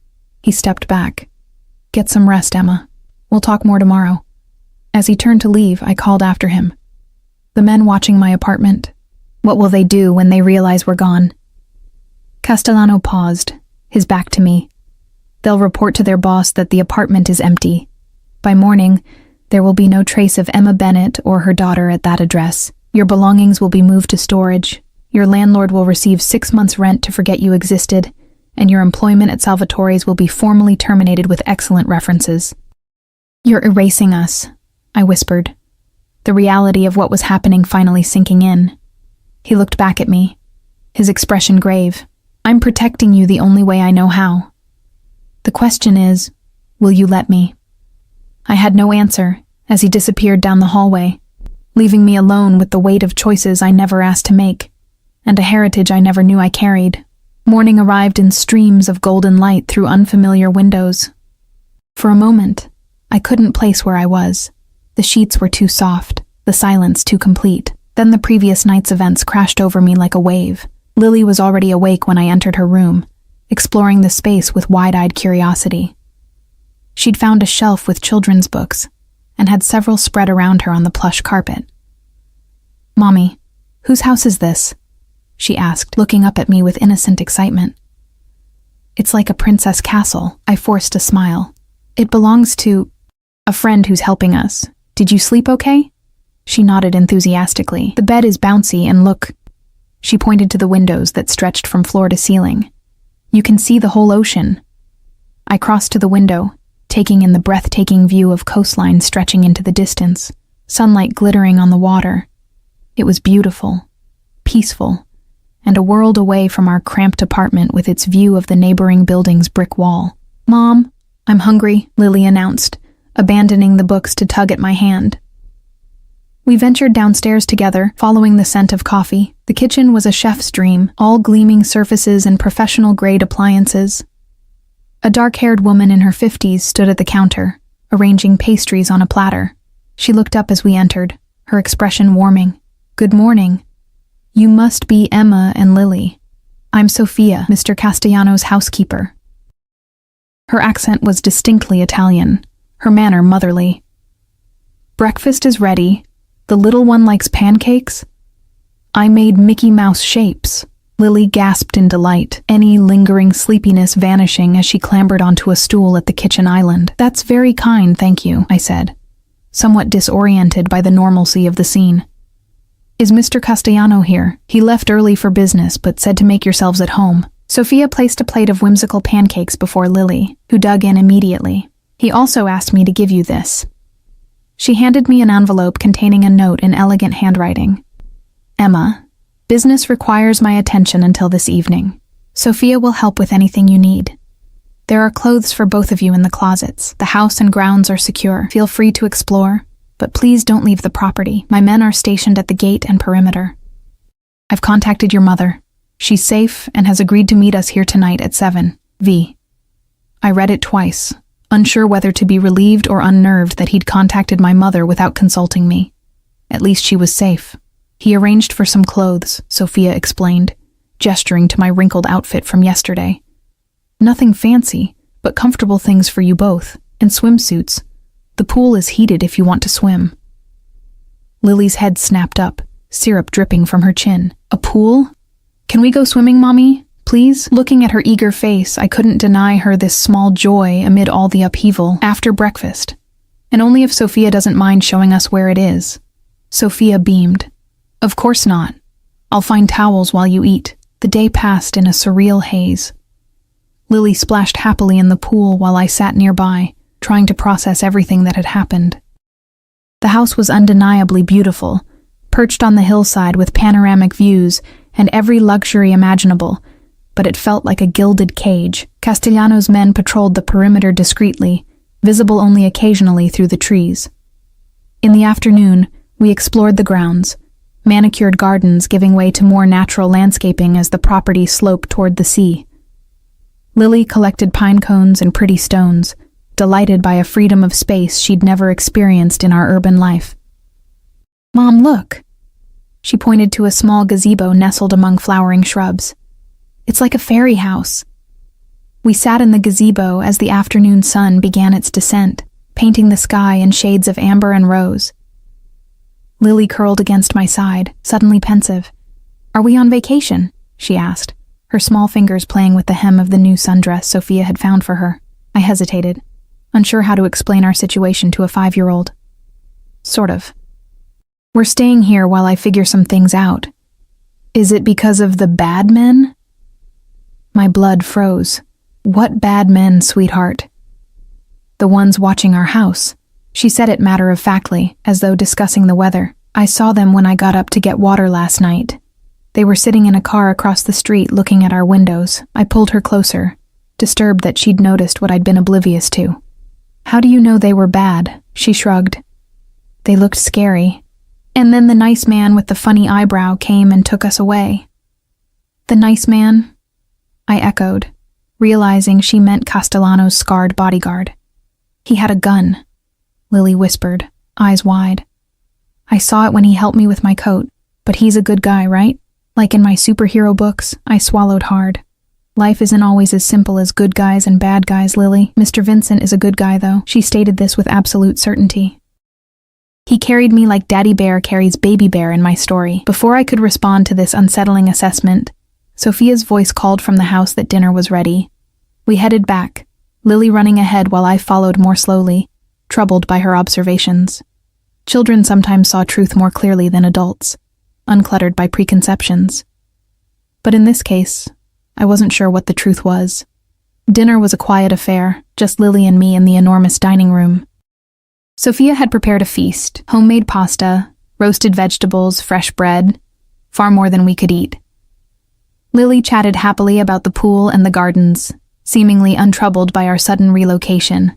He stepped back. Get some rest, Emma. We'll talk more tomorrow. As he turned to leave, I called after him. The men watching my apartment. What will they do when they realize we're gone? Castellano paused, his back to me. They'll report to their boss that the apartment is empty. By morning, there will be no trace of Emma Bennett or her daughter at that address. Your belongings will be moved to storage. Your landlord will receive 6 months' rent to forget you existed, and your employment at Salvatore's will be formally terminated with excellent references. You're erasing us, I whispered, the reality of what was happening finally sinking in. He looked back at me, his expression grave. I'm protecting you the only way I know how. The question is, will you let me? I had no answer as he disappeared down the hallway, leaving me alone with the weight of choices I never asked to make, and a heritage I never knew I carried. Morning arrived in streams of golden light through unfamiliar windows. For a moment, I couldn't place where I was. The sheets were too soft, the silence too complete. Then the previous night's events crashed over me like a wave. Lily was already awake when I entered her room, exploring the space with wide-eyed curiosity. She'd found a shelf with children's books, and had several spread around her on the plush carpet. Mommy, whose house is this? She asked, looking up at me with innocent excitement. It's like a princess castle. I forced a smile. It belongs to a friend who's helping us. Did you sleep okay? She nodded enthusiastically. The bed is bouncy and look. She pointed to the windows that stretched from floor to ceiling. You can see the whole ocean. I crossed to the window, taking in the breathtaking view of coastline stretching into the distance, sunlight glittering on the water. It was beautiful, peaceful, and a world away from our cramped apartment with its view of the neighboring building's brick wall. Mom, I'm hungry, Lily announced, abandoning the books to tug at my hand. We ventured downstairs together, following the scent of coffee. The kitchen was a chef's dream, all gleaming surfaces and professional-grade appliances. A dark-haired woman in her 50s stood at the counter, arranging pastries on a platter. She looked up as we entered, her expression warming. Good morning. You must be Emma and Lily. I'm Sophia, Mr. Castellano's housekeeper. Her accent was distinctly Italian, her manner motherly. Breakfast is ready. The little one likes pancakes? I made Mickey Mouse shapes. Lily gasped in delight, any lingering sleepiness vanishing as she clambered onto a stool at the kitchen island. That's very kind, thank you, I said, somewhat disoriented by the normalcy of the scene. Is Mr. Castellano here? He left early for business, but said to make yourselves at home. Sophia placed a plate of whimsical pancakes before Lily, who dug in immediately. He also asked me to give you this. She handed me an envelope containing a note in elegant handwriting. Emma, business requires my attention until this evening. Sophia will help with anything you need. There are clothes for both of you in the closets. The house and grounds are secure. Feel free to explore, but please don't leave the property. My men are stationed at the gate and perimeter. I've contacted your mother. She's safe and has agreed to meet us here tonight at 7. V. I read it twice, unsure whether to be relieved or unnerved that he'd contacted my mother without consulting me. At least she was safe. He arranged for some clothes, Sophia explained, gesturing to my wrinkled outfit from yesterday. Nothing fancy, but comfortable things for you both, and swimsuits. The pool is heated if you want to swim. Lily's head snapped up, syrup dripping from her chin. A pool? Can we go swimming, Mommy? Please? Looking at her eager face, I couldn't deny her this small joy amid all the upheaval. After breakfast. And only if Sophia doesn't mind showing us where it is. Sophia beamed. Of course not. I'll find towels while you eat. The day passed in a surreal haze. Lily splashed happily in the pool while I sat nearby, trying to process everything that had happened. The house was undeniably beautiful, perched on the hillside with panoramic views and every luxury imaginable, but it felt like a gilded cage. Castellano's men patrolled the perimeter discreetly, visible only occasionally through the trees. In the afternoon, we explored the grounds, manicured gardens giving way to more natural landscaping as the property sloped toward the sea. Lily collected pine cones and pretty stones, delighted by a freedom of space she'd never experienced in our urban life. Mom, look! She pointed to a small gazebo nestled among flowering shrubs. It's like a fairy house. We sat in the gazebo as the afternoon sun began its descent, painting the sky in shades of amber and rose. Lily curled against my side, suddenly pensive. Are we on vacation? She asked, her small fingers playing with the hem of the new sundress Sophia had found for her. I hesitated, unsure how to explain our situation to a 5-year-old. Sort of. We're staying here while I figure some things out. Is it because of the bad men? My blood froze. What bad men, sweetheart? The ones watching our house. She said it matter-of-factly, as though discussing the weather. I saw them when I got up to get water last night. They were sitting in a car across the street looking at our windows. I pulled her closer, disturbed that she'd noticed what I'd been oblivious to. How do you know they were bad? She shrugged. They looked scary. And then the nice man with the funny eyebrow came and took us away. The nice man? I echoed, realizing she meant Castellano's scarred bodyguard. He had a gun, Lily whispered, eyes wide. I saw it when he helped me with my coat, but he's a good guy, right? Like in my superhero books, I swallowed hard. Life isn't always as simple as good guys and bad guys, Lily. Mr. Vincent is a good guy, though. She stated this with absolute certainty. He carried me like Daddy Bear carries Baby Bear in my story. Before I could respond to this unsettling assessment, Sophia's voice called from the house that dinner was ready. We headed back, Lily running ahead while I followed more slowly, troubled by her observations. Children sometimes saw truth more clearly than adults, uncluttered by preconceptions. But in this case, I wasn't sure what the truth was. Dinner was a quiet affair, just Lily and me in the enormous dining room. Sophia had prepared a feast, homemade pasta, roasted vegetables, fresh bread, far more than we could eat. Lily chatted happily about the pool and the gardens, seemingly untroubled by our sudden relocation.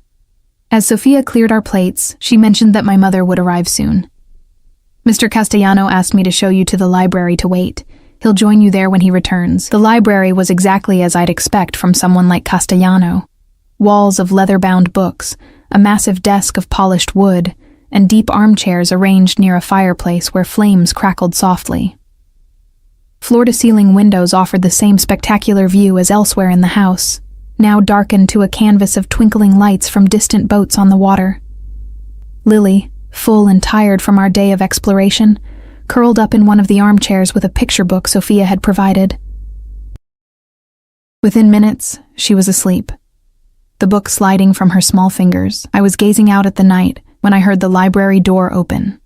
As Sophia cleared our plates, she mentioned that my mother would arrive soon. Mr. Castellano asked me to show you to the library to wait. He'll join you there when he returns. The library was exactly as I'd expect from someone like Castellano. Walls of leather-bound books, a massive desk of polished wood, and deep armchairs arranged near a fireplace where flames crackled softly. Floor-to-ceiling windows offered the same spectacular view as elsewhere in the house, now darkened to a canvas of twinkling lights from distant boats on the water. Lily, full and tired from our day of exploration, curled up in one of the armchairs with a picture book Sophia had provided. Within minutes, she was asleep. The book sliding from her small fingers, I was gazing out at the night when I heard the library door open.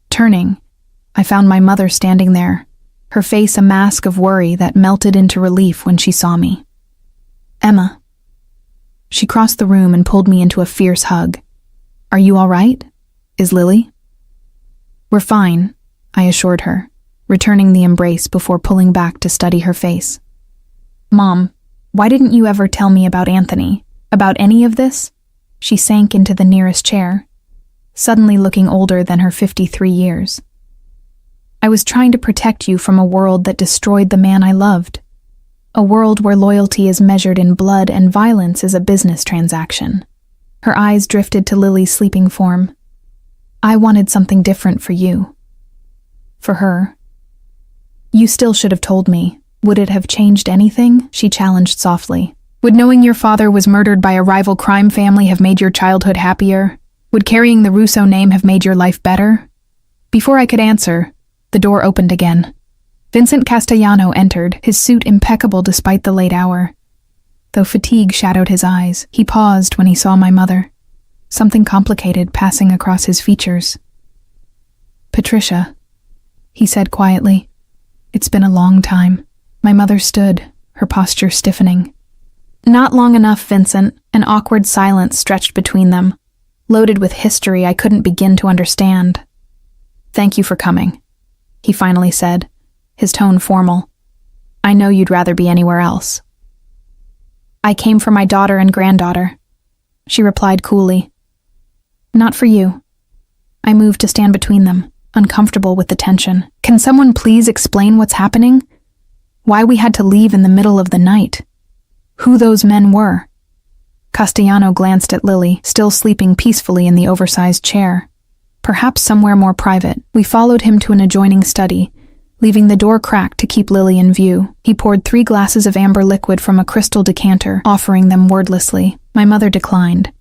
Turning, I found my mother standing there, her face a mask of worry that melted into relief when she saw me. Emma. She crossed the room and pulled me into a fierce hug. Are you all right? Is Lily? We're fine, I assured her, returning the embrace before pulling back to study her face. Mom, why didn't you ever tell me about Anthony? About any of this? She sank into the nearest chair, suddenly looking older than her 53 years. I was trying to protect you from a world that destroyed the man I loved. A world where loyalty is measured in blood and violence is a business transaction. Her eyes drifted to Lily's sleeping form. I wanted something different for you. For her. You still should have told me. Would it have changed anything? She challenged softly. Would knowing your father was murdered by a rival crime family have made your childhood happier? Would carrying the Russo name have made your life better? Before I could answer, the door opened again. Vincent Castellano entered, his suit impeccable despite the late hour. Though fatigue shadowed his eyes, he paused when he saw my mother, something complicated passing across his features. "Patricia," he said quietly. "It's been a long time." My mother stood, her posture stiffening. "Not long enough, Vincent." An awkward silence stretched between them, loaded with history I couldn't begin to understand. "Thank you for coming," he finally said, his tone formal. "I know you'd rather be anywhere else." "I came for my daughter and granddaughter," she replied coolly. "Not for you." I moved to stand between them, uncomfortable with the tension. "Can someone please explain what's happening? Why we had to leave in the middle of the night? Who those men were?" Castellano glanced at Lily, still sleeping peacefully in the oversized chair. Perhaps somewhere more private. We followed him to an adjoining study, leaving the door cracked to keep Lily in view. He poured 3 glasses of amber liquid from a crystal decanter, offering them wordlessly. My mother declined.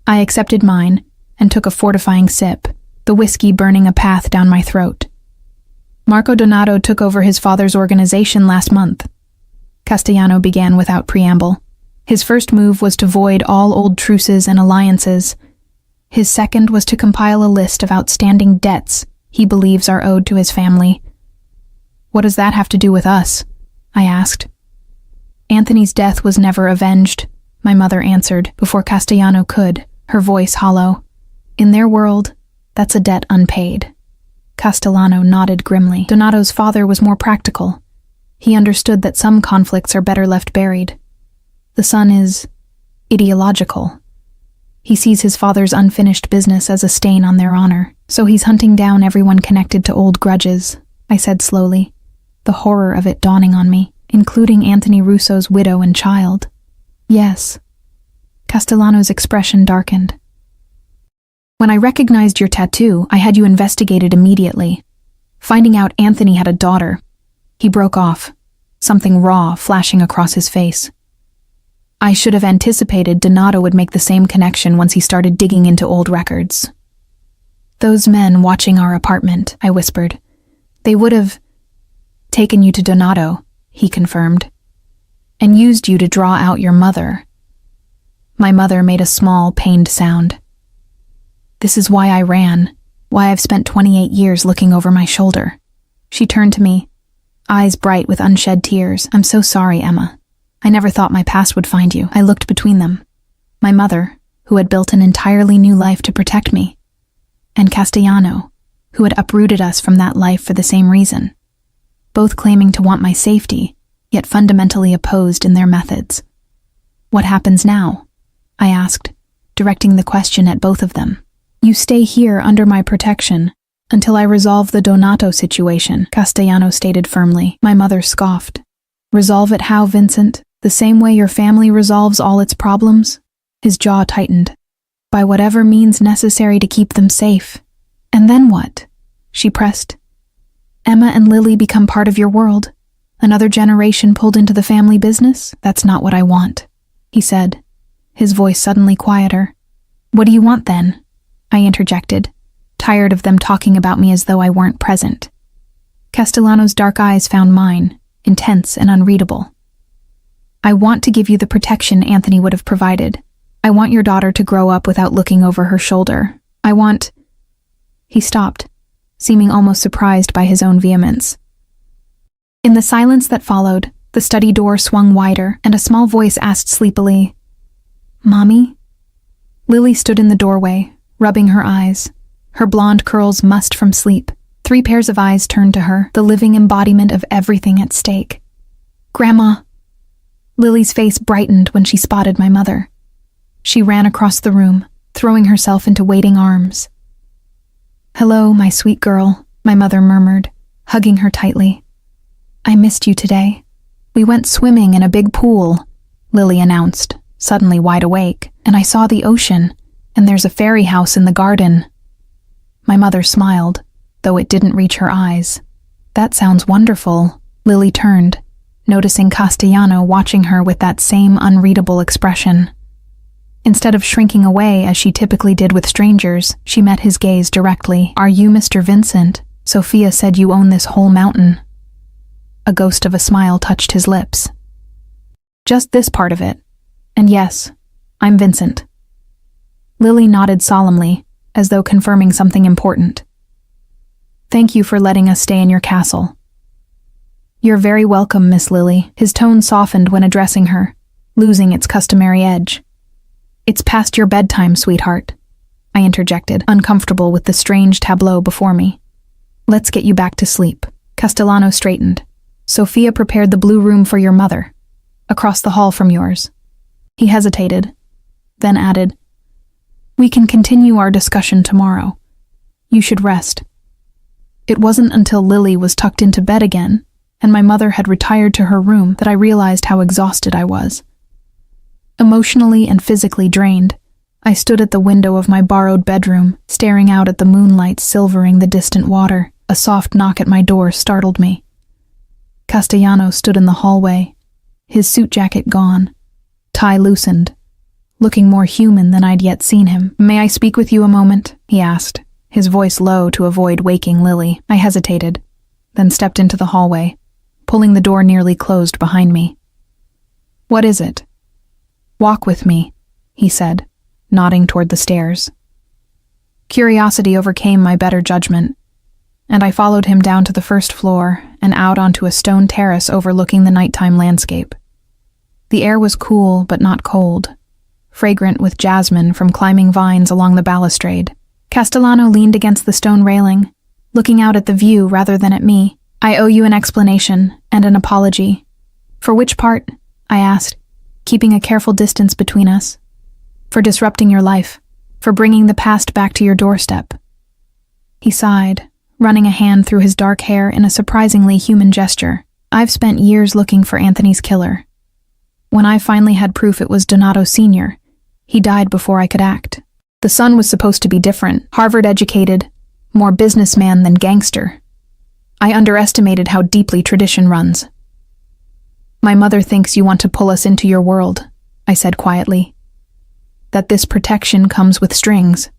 I accepted mine and took a fortifying sip, the whiskey burning a path down my throat. "Marco Donato took over his father's organization last month," Castellano began without preamble. "His first move was to void all old truces and alliances. His second was to compile a list of outstanding debts he believes are owed to his family." "What does that have to do with us?" I asked. "Anthony's death was never avenged," my mother answered before Castellano could, her voice hollow. "In their world, that's a debt unpaid." Castellano nodded grimly. Donato's father was more practical. He understood that some conflicts are better left buried. The son is ideological. He sees his father's unfinished business as a stain on their honor, so he's hunting down everyone connected to old grudges, I said slowly, the horror of it dawning on me, including Anthony Russo's widow and child. "Yes." Castellano's expression darkened. "When I recognized your tattoo, I had you investigated immediately. Finding out Anthony had a daughter." He broke off, something raw flashing across his face. "I should have anticipated Donato would make the same connection once he started digging into old records." "Those men watching our apartment," I whispered. "They would have taken you to Donato," he confirmed, "and used you to draw out your mother." My mother made a small, pained sound. "This is why I ran, why I've spent 28 years looking over my shoulder." She turned to me, eyes bright with unshed tears. "I'm so sorry, Emma. I never thought my past would find you." I looked between them. My mother, who had built an entirely new life to protect me, and Castellano, who had uprooted us from that life for the same reason, both claiming to want my safety, yet fundamentally opposed in their methods. "What happens now?" I asked, directing the question at both of them. "You stay here under my protection until I resolve the Donato situation," Castellano stated firmly. My mother scoffed. "Resolve it how, Vincent? The same way your family resolves all its problems?" His jaw tightened. "By whatever means necessary to keep them safe." "And then what?" she pressed. "Emma and Lily become part of your world? Another generation pulled into the family business? That's not what I want," he said, his voice suddenly quieter. "What do you want then?" I interjected, tired of them talking about me as though I weren't present. Castellano's dark eyes found mine, intense and unreadable. "I want to give you the protection Anthony would have provided. I want your daughter to grow up without looking over her shoulder. I want—" He stopped, seeming almost surprised by his own vehemence. In the silence that followed, the study door swung wider, and a small voice asked sleepily, "Mommy?" Lily stood in the doorway, rubbing her eyes, her blonde curls mussed from sleep. 3 pairs of eyes turned to her, the living embodiment of everything at stake. "Grandma!" Lily's face brightened when she spotted my mother. She ran across the room, throwing herself into waiting arms. "Hello, my sweet girl," my mother murmured, hugging her tightly. "I missed you today. We went swimming in a big pool," Lily announced, suddenly wide awake, "and I saw the ocean, and there's a fairy house in the garden." My mother smiled, though it didn't reach her eyes. "That sounds wonderful." Lily turned, noticing Castellano watching her with that same unreadable expression. Instead of shrinking away as she typically did with strangers, she met his gaze directly. "Are you Mr. Vincent? Sophia said you own this whole mountain." A ghost of a smile touched his lips. Just this part of it. And yes, I'm Vincent. Lily nodded solemnly, as though confirming something important. Thank you for letting us stay in your castle. You're very welcome, Miss Lily. His tone softened when addressing her, losing its customary edge. It's past your bedtime, sweetheart, I interjected, uncomfortable with the strange tableau before me. Let's get you back to sleep. Castellano straightened. Sophia prepared the blue room for your mother, across the hall from yours. He hesitated, then added, We can continue our discussion tomorrow. You should rest. It wasn't until Lily was tucked into bed again, and my mother had retired to her room, that I realized how exhausted I was. Emotionally and physically drained, I stood at the window of my borrowed bedroom, staring out at the moonlight silvering the distant water. A soft knock at my door startled me. Castellano stood in the hallway, his suit jacket gone, tie loosened, looking more human than I'd yet seen him. May I speak with you a moment? He asked, his voice low to avoid waking Lily. I hesitated, then stepped into the hallway, pulling the door nearly closed behind me. What is it? Walk with me, he said, nodding toward the stairs. Curiosity overcame my better judgment, and I followed him down to the first floor and out onto a stone terrace overlooking the nighttime landscape. The air was cool but not cold, fragrant with jasmine from climbing vines along the balustrade. Castellano leaned against the stone railing, looking out at the view rather than at me. I owe you an explanation and an apology. For which part? I asked, keeping a careful distance between us. For disrupting your life, for bringing the past back to your doorstep. He sighed, running a hand through his dark hair in a surprisingly human gesture. I've spent years looking for Anthony's killer. When I finally had proof it was Donato Sr., he died before I could act. The son was supposed to be different, Harvard-educated, more businessman than gangster. I underestimated how deeply tradition runs. My mother thinks you want to pull us into your world, I said quietly. That this protection comes with strings.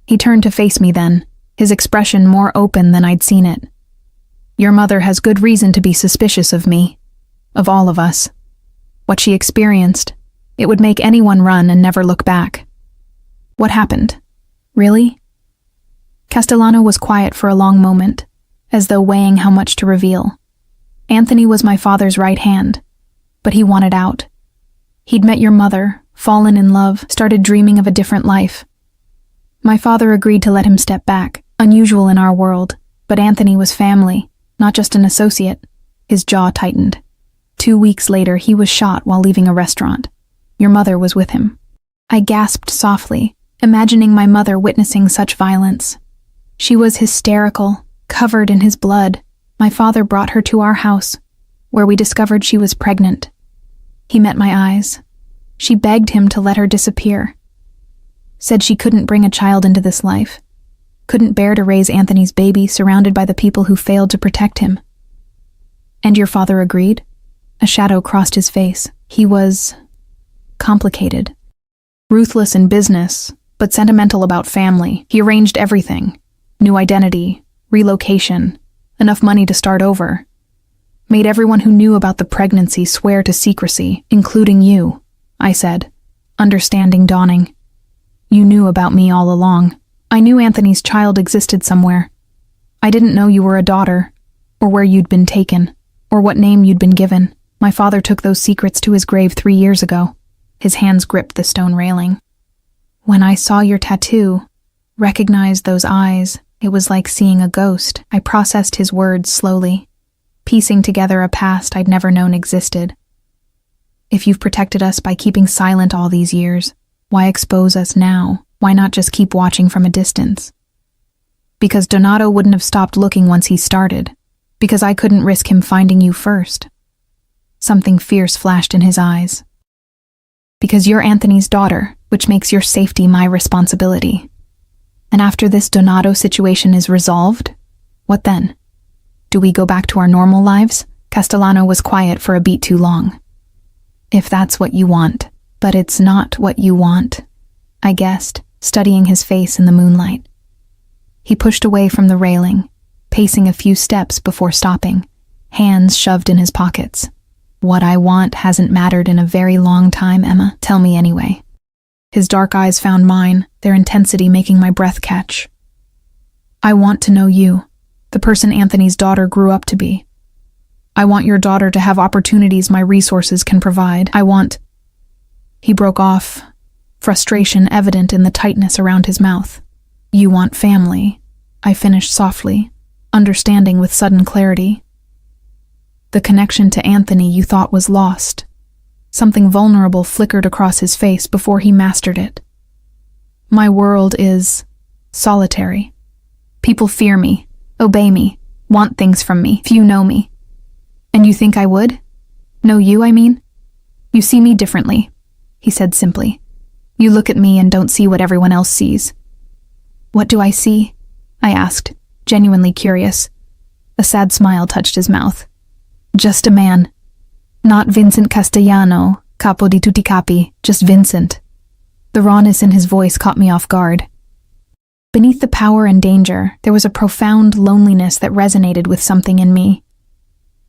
He turned to face me then, his expression more open than I'd seen it. Your mother has good reason to be suspicious of me, of all of us. What she experienced, it would make anyone run and never look back. What happened? Really? Castellano was quiet for a long moment, as though weighing how much to reveal. Anthony was my father's right hand, but he wanted out. He'd met your mother, fallen in love, started dreaming of a different life. My father agreed to let him step back, unusual in our world, but Anthony was family, not just an associate. His jaw tightened. 2 weeks later, he was shot while leaving a restaurant. Your mother was with him. I gasped softly, imagining my mother witnessing such violence. She was hysterical, covered in his blood. My father brought her to our house, where we discovered she was pregnant. He met my eyes. She begged him to let her disappear. Said she couldn't bring a child into this life. Couldn't bear to raise Anthony's baby surrounded by the people who failed to protect him. And your father agreed? A shadow crossed his face. He was complicated. Ruthless in business, but sentimental about family. He arranged everything. New identity, relocation, enough money to start over. Made everyone who knew about the pregnancy swear to secrecy, including you, I said, understanding dawning. You knew about me all along. I knew Anthony's child existed somewhere. I didn't know you were a daughter, or where you'd been taken, or what name you'd been given. My father took those secrets to his grave 3 years ago. His hands gripped the stone railing. When I saw your tattoo, recognized those eyes, it was like seeing a ghost. I processed his words slowly, piecing together a past I'd never known existed. If you've protected us by keeping silent all these years, why expose us now? Why not just keep watching from a distance? Because Donato wouldn't have stopped looking once he started. Because I couldn't risk him finding you first. Something fierce flashed in his eyes. Because you're Anthony's daughter, which makes your safety my responsibility. And after this Donato situation is resolved, what then? Do we go back to our normal lives? Castellano was quiet for a beat too long. If that's what you want. But it's not what you want, I guessed, studying his face in the moonlight. He pushed away from the railing, pacing a few steps before stopping, hands shoved in his pockets. What I want hasn't mattered in a very long time, Emma. Tell me anyway. His dark eyes found mine, their intensity making my breath catch. I want to know you, the person Anthony's daughter grew up to be. I want your daughter to have opportunities my resources can provide. He broke off, frustration evident in the tightness around his mouth. You want family, I finished softly, understanding with sudden clarity. The connection to Anthony you thought was lost. Something vulnerable flickered across his face before he mastered it. My world is solitary. People fear me, obey me, want things from me. Few know me. And you think I would? Know you, I mean? You see me differently, he said simply. You look at me and don't see what everyone else sees. What do I see? I asked, genuinely curious. A sad smile touched his mouth. Just a man. Not Vincent Castellano, capo di tutti capi, just Vincent. The rawness in his voice caught me off guard. Beneath the power and danger, there was a profound loneliness that resonated with something in me.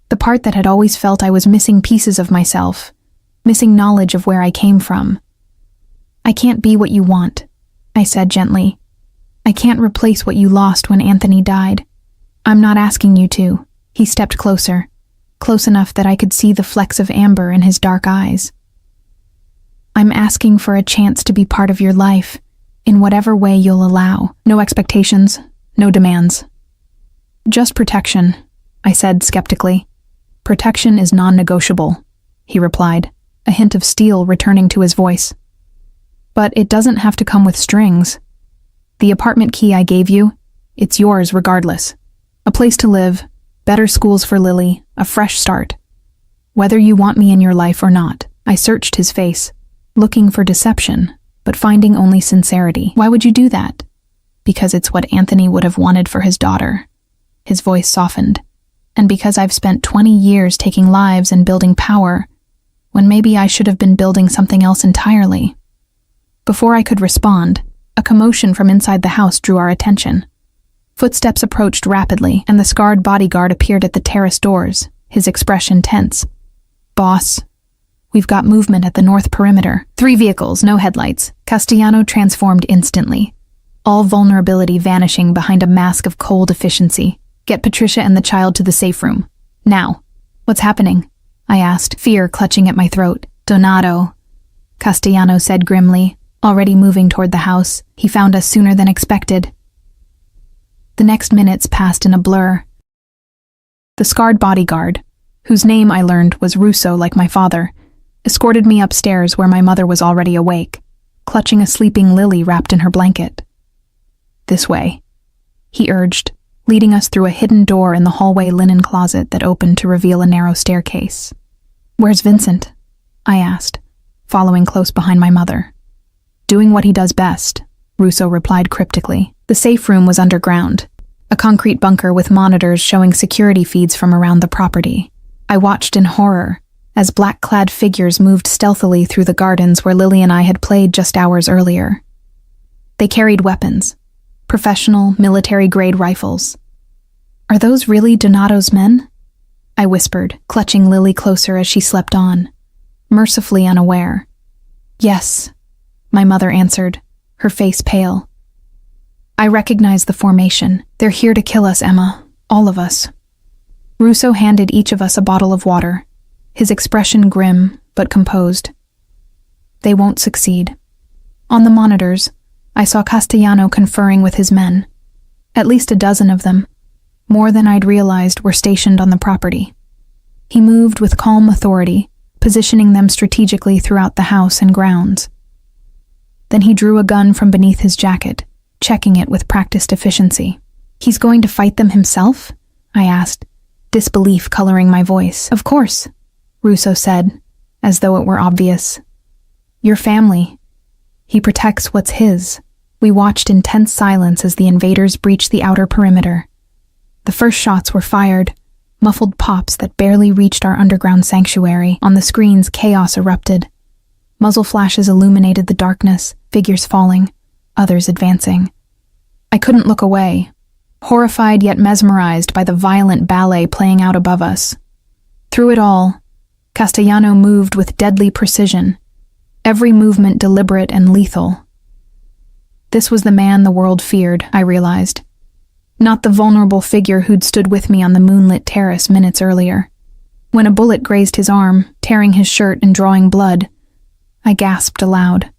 The part that had always felt I was missing pieces of myself, missing knowledge of where I came from. I can't be what you want, I said gently. I can't replace what you lost when Anthony died. I'm not asking you to. He stepped closer, close enough that I could see the flecks of amber in his dark eyes. I'm asking for a chance to be part of your life, in whatever way you'll allow. No expectations, no demands. Just protection, I said skeptically. Protection is non-negotiable, he replied, a hint of steel returning to his voice. But it doesn't have to come with strings. The apartment key I gave you, it's yours regardless. A place to live, better schools for Lily, a fresh start. Whether you want me in your life or not. I searched his face, looking for deception, but finding only sincerity. Why would you do that? Because it's what Anthony would have wanted for his daughter. His voice softened. And because I've spent 20 years taking lives and building power, when maybe I should have been building something else entirely. Before I could respond, a commotion from inside the house drew our attention. Footsteps approached rapidly, and the scarred bodyguard appeared at the terrace doors, his expression tense. Boss, we've got movement at the north perimeter. 3 vehicles, no headlights. Castellano transformed instantly, all vulnerability vanishing behind a mask of cold efficiency. Get Patricia and the child to the safe room. Now. What's happening? I asked, fear clutching at my throat. Donato, Castellano said grimly, already moving toward the house. He found us sooner than expected. The next minutes passed in a blur. The scarred bodyguard, whose name I learned was Russo like my father, escorted me upstairs where my mother was already awake, clutching a sleeping Lily wrapped in her blanket. This way, he urged, leading us through a hidden door in the hallway linen closet that opened to reveal a narrow staircase. Where's Vincent? I asked, following close behind my mother. Doing what he does best, Russo replied cryptically. The safe room was underground, a concrete bunker with monitors showing security feeds from around the property. I watched in horror as black-clad figures moved stealthily through the gardens where Lily and I had played just hours earlier. They carried weapons, professional, military-grade rifles. Are those really Donato's men? I whispered, clutching Lily closer as she slept on, mercifully unaware. Yes, my mother answered, her face pale. I recognize the formation. They're here to kill us, Emma. All of us. Russo handed each of us a bottle of water, his expression grim but composed. They won't succeed. On the monitors, I saw Castellano conferring with his men. At least a dozen of them, more than I'd realized, were stationed on the property. He moved with calm authority, positioning them strategically throughout the house and grounds. Then he drew a gun from beneath his jacket, checking it with practiced efficiency. He's going to fight them himself? I asked, disbelief coloring my voice. Of course, Russo said, as though it were obvious. Your family. He protects what's his. We watched in tense silence as the invaders breached the outer perimeter. The first shots were fired, muffled pops that barely reached our underground sanctuary. On the screens, chaos erupted. Muzzle flashes illuminated the darkness, figures falling, others advancing. I couldn't look away, horrified yet mesmerized by the violent ballet playing out above us. Through it all, Castellano moved with deadly precision, every movement deliberate and lethal. This was the man the world feared, I realized. Not the vulnerable figure who'd stood with me on the moonlit terrace minutes earlier. When a bullet grazed his arm, tearing his shirt and drawing blood, I gasped aloud.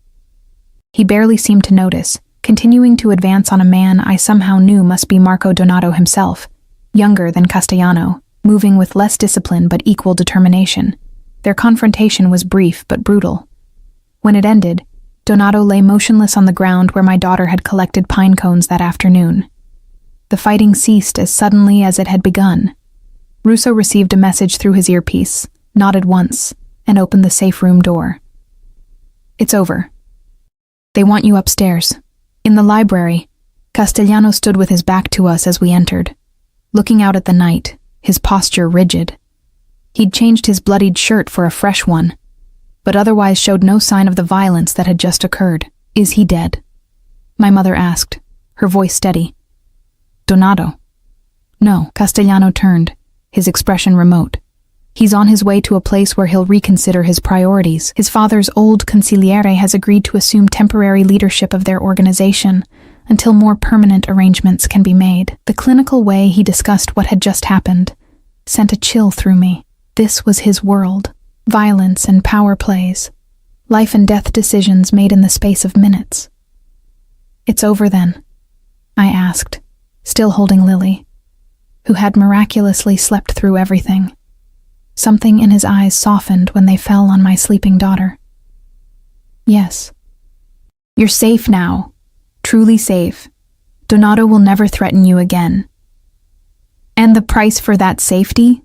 He barely seemed to notice, continuing to advance on a man I somehow knew must be Marco Donato himself, younger than Castellano, moving with less discipline but equal determination. Their confrontation was brief but brutal. When it ended, Donato lay motionless on the ground where my daughter had collected pine cones that afternoon. The fighting ceased as suddenly as it had begun. Russo received a message through his earpiece, nodded once, and opened the safe room door. "It's over. They want you upstairs." In the library, Castellano stood with his back to us as we entered, looking out at the night, his posture rigid. He'd changed his bloodied shirt for a fresh one, but otherwise showed no sign of the violence that had just occurred. "Is he dead?" my mother asked, her voice steady. "Donato?" "No." Castellano turned, his expression remote. "He's on his way to a place where he'll reconsider his priorities. His father's old consigliere has agreed to assume temporary leadership of their organization until more permanent arrangements can be made." The clinical way he discussed what had just happened sent a chill through me. This was his world. Violence and power plays. Life and death decisions made in the space of minutes. "It's over then?" I asked, still holding Lily, who had miraculously slept through everything. Something in his eyes softened when they fell on my sleeping daughter. "Yes. You're safe now. Truly safe. Donato will never threaten you again." "And the price for that safety?"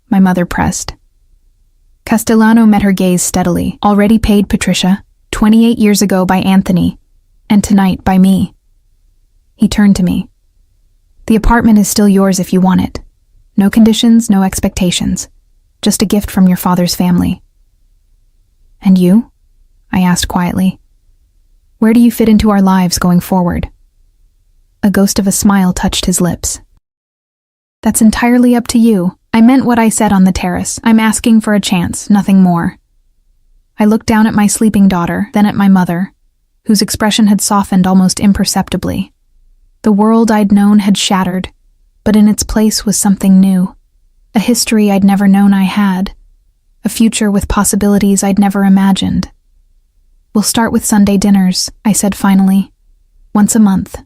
my mother pressed. Castellano met her gaze steadily. "Already paid, Patricia, 28 years ago by Anthony, and tonight by me." He turned to me. "The apartment is still yours if you want it. No conditions, no expectations. Just a gift from your father's family." "And you?" I asked quietly. "Where do you fit into our lives going forward?" A ghost of a smile touched his lips. "That's entirely up to you. I meant what I said on the terrace. I'm asking for a chance, nothing more." I looked down at my sleeping daughter, then at my mother, whose expression had softened almost imperceptibly. The world I'd known had shattered, but in its place was something new. A history I'd never known I had. A future with possibilities I'd never imagined. "We'll start with Sunday dinners," I said finally. "Once a month.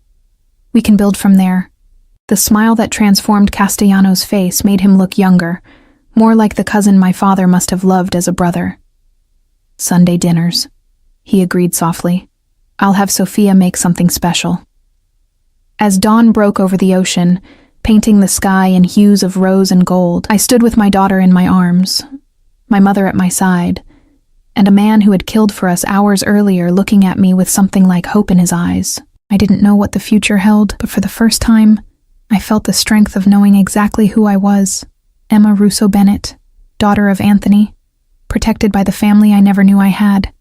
We can build from there." The smile that transformed Castellano's face made him look younger, more like the cousin my father must have loved as a brother. "Sunday dinners," he agreed softly. "I'll have Sophia make something special." As dawn broke over the ocean, painting the sky in hues of rose and gold, I stood with my daughter in my arms, my mother at my side, and a man who had killed for us hours earlier looking at me with something like hope in his eyes. I didn't know what the future held, but for the first time, I felt the strength of knowing exactly who I was. Emma Russo Bennett, daughter of Anthony, protected by the family I never knew I had.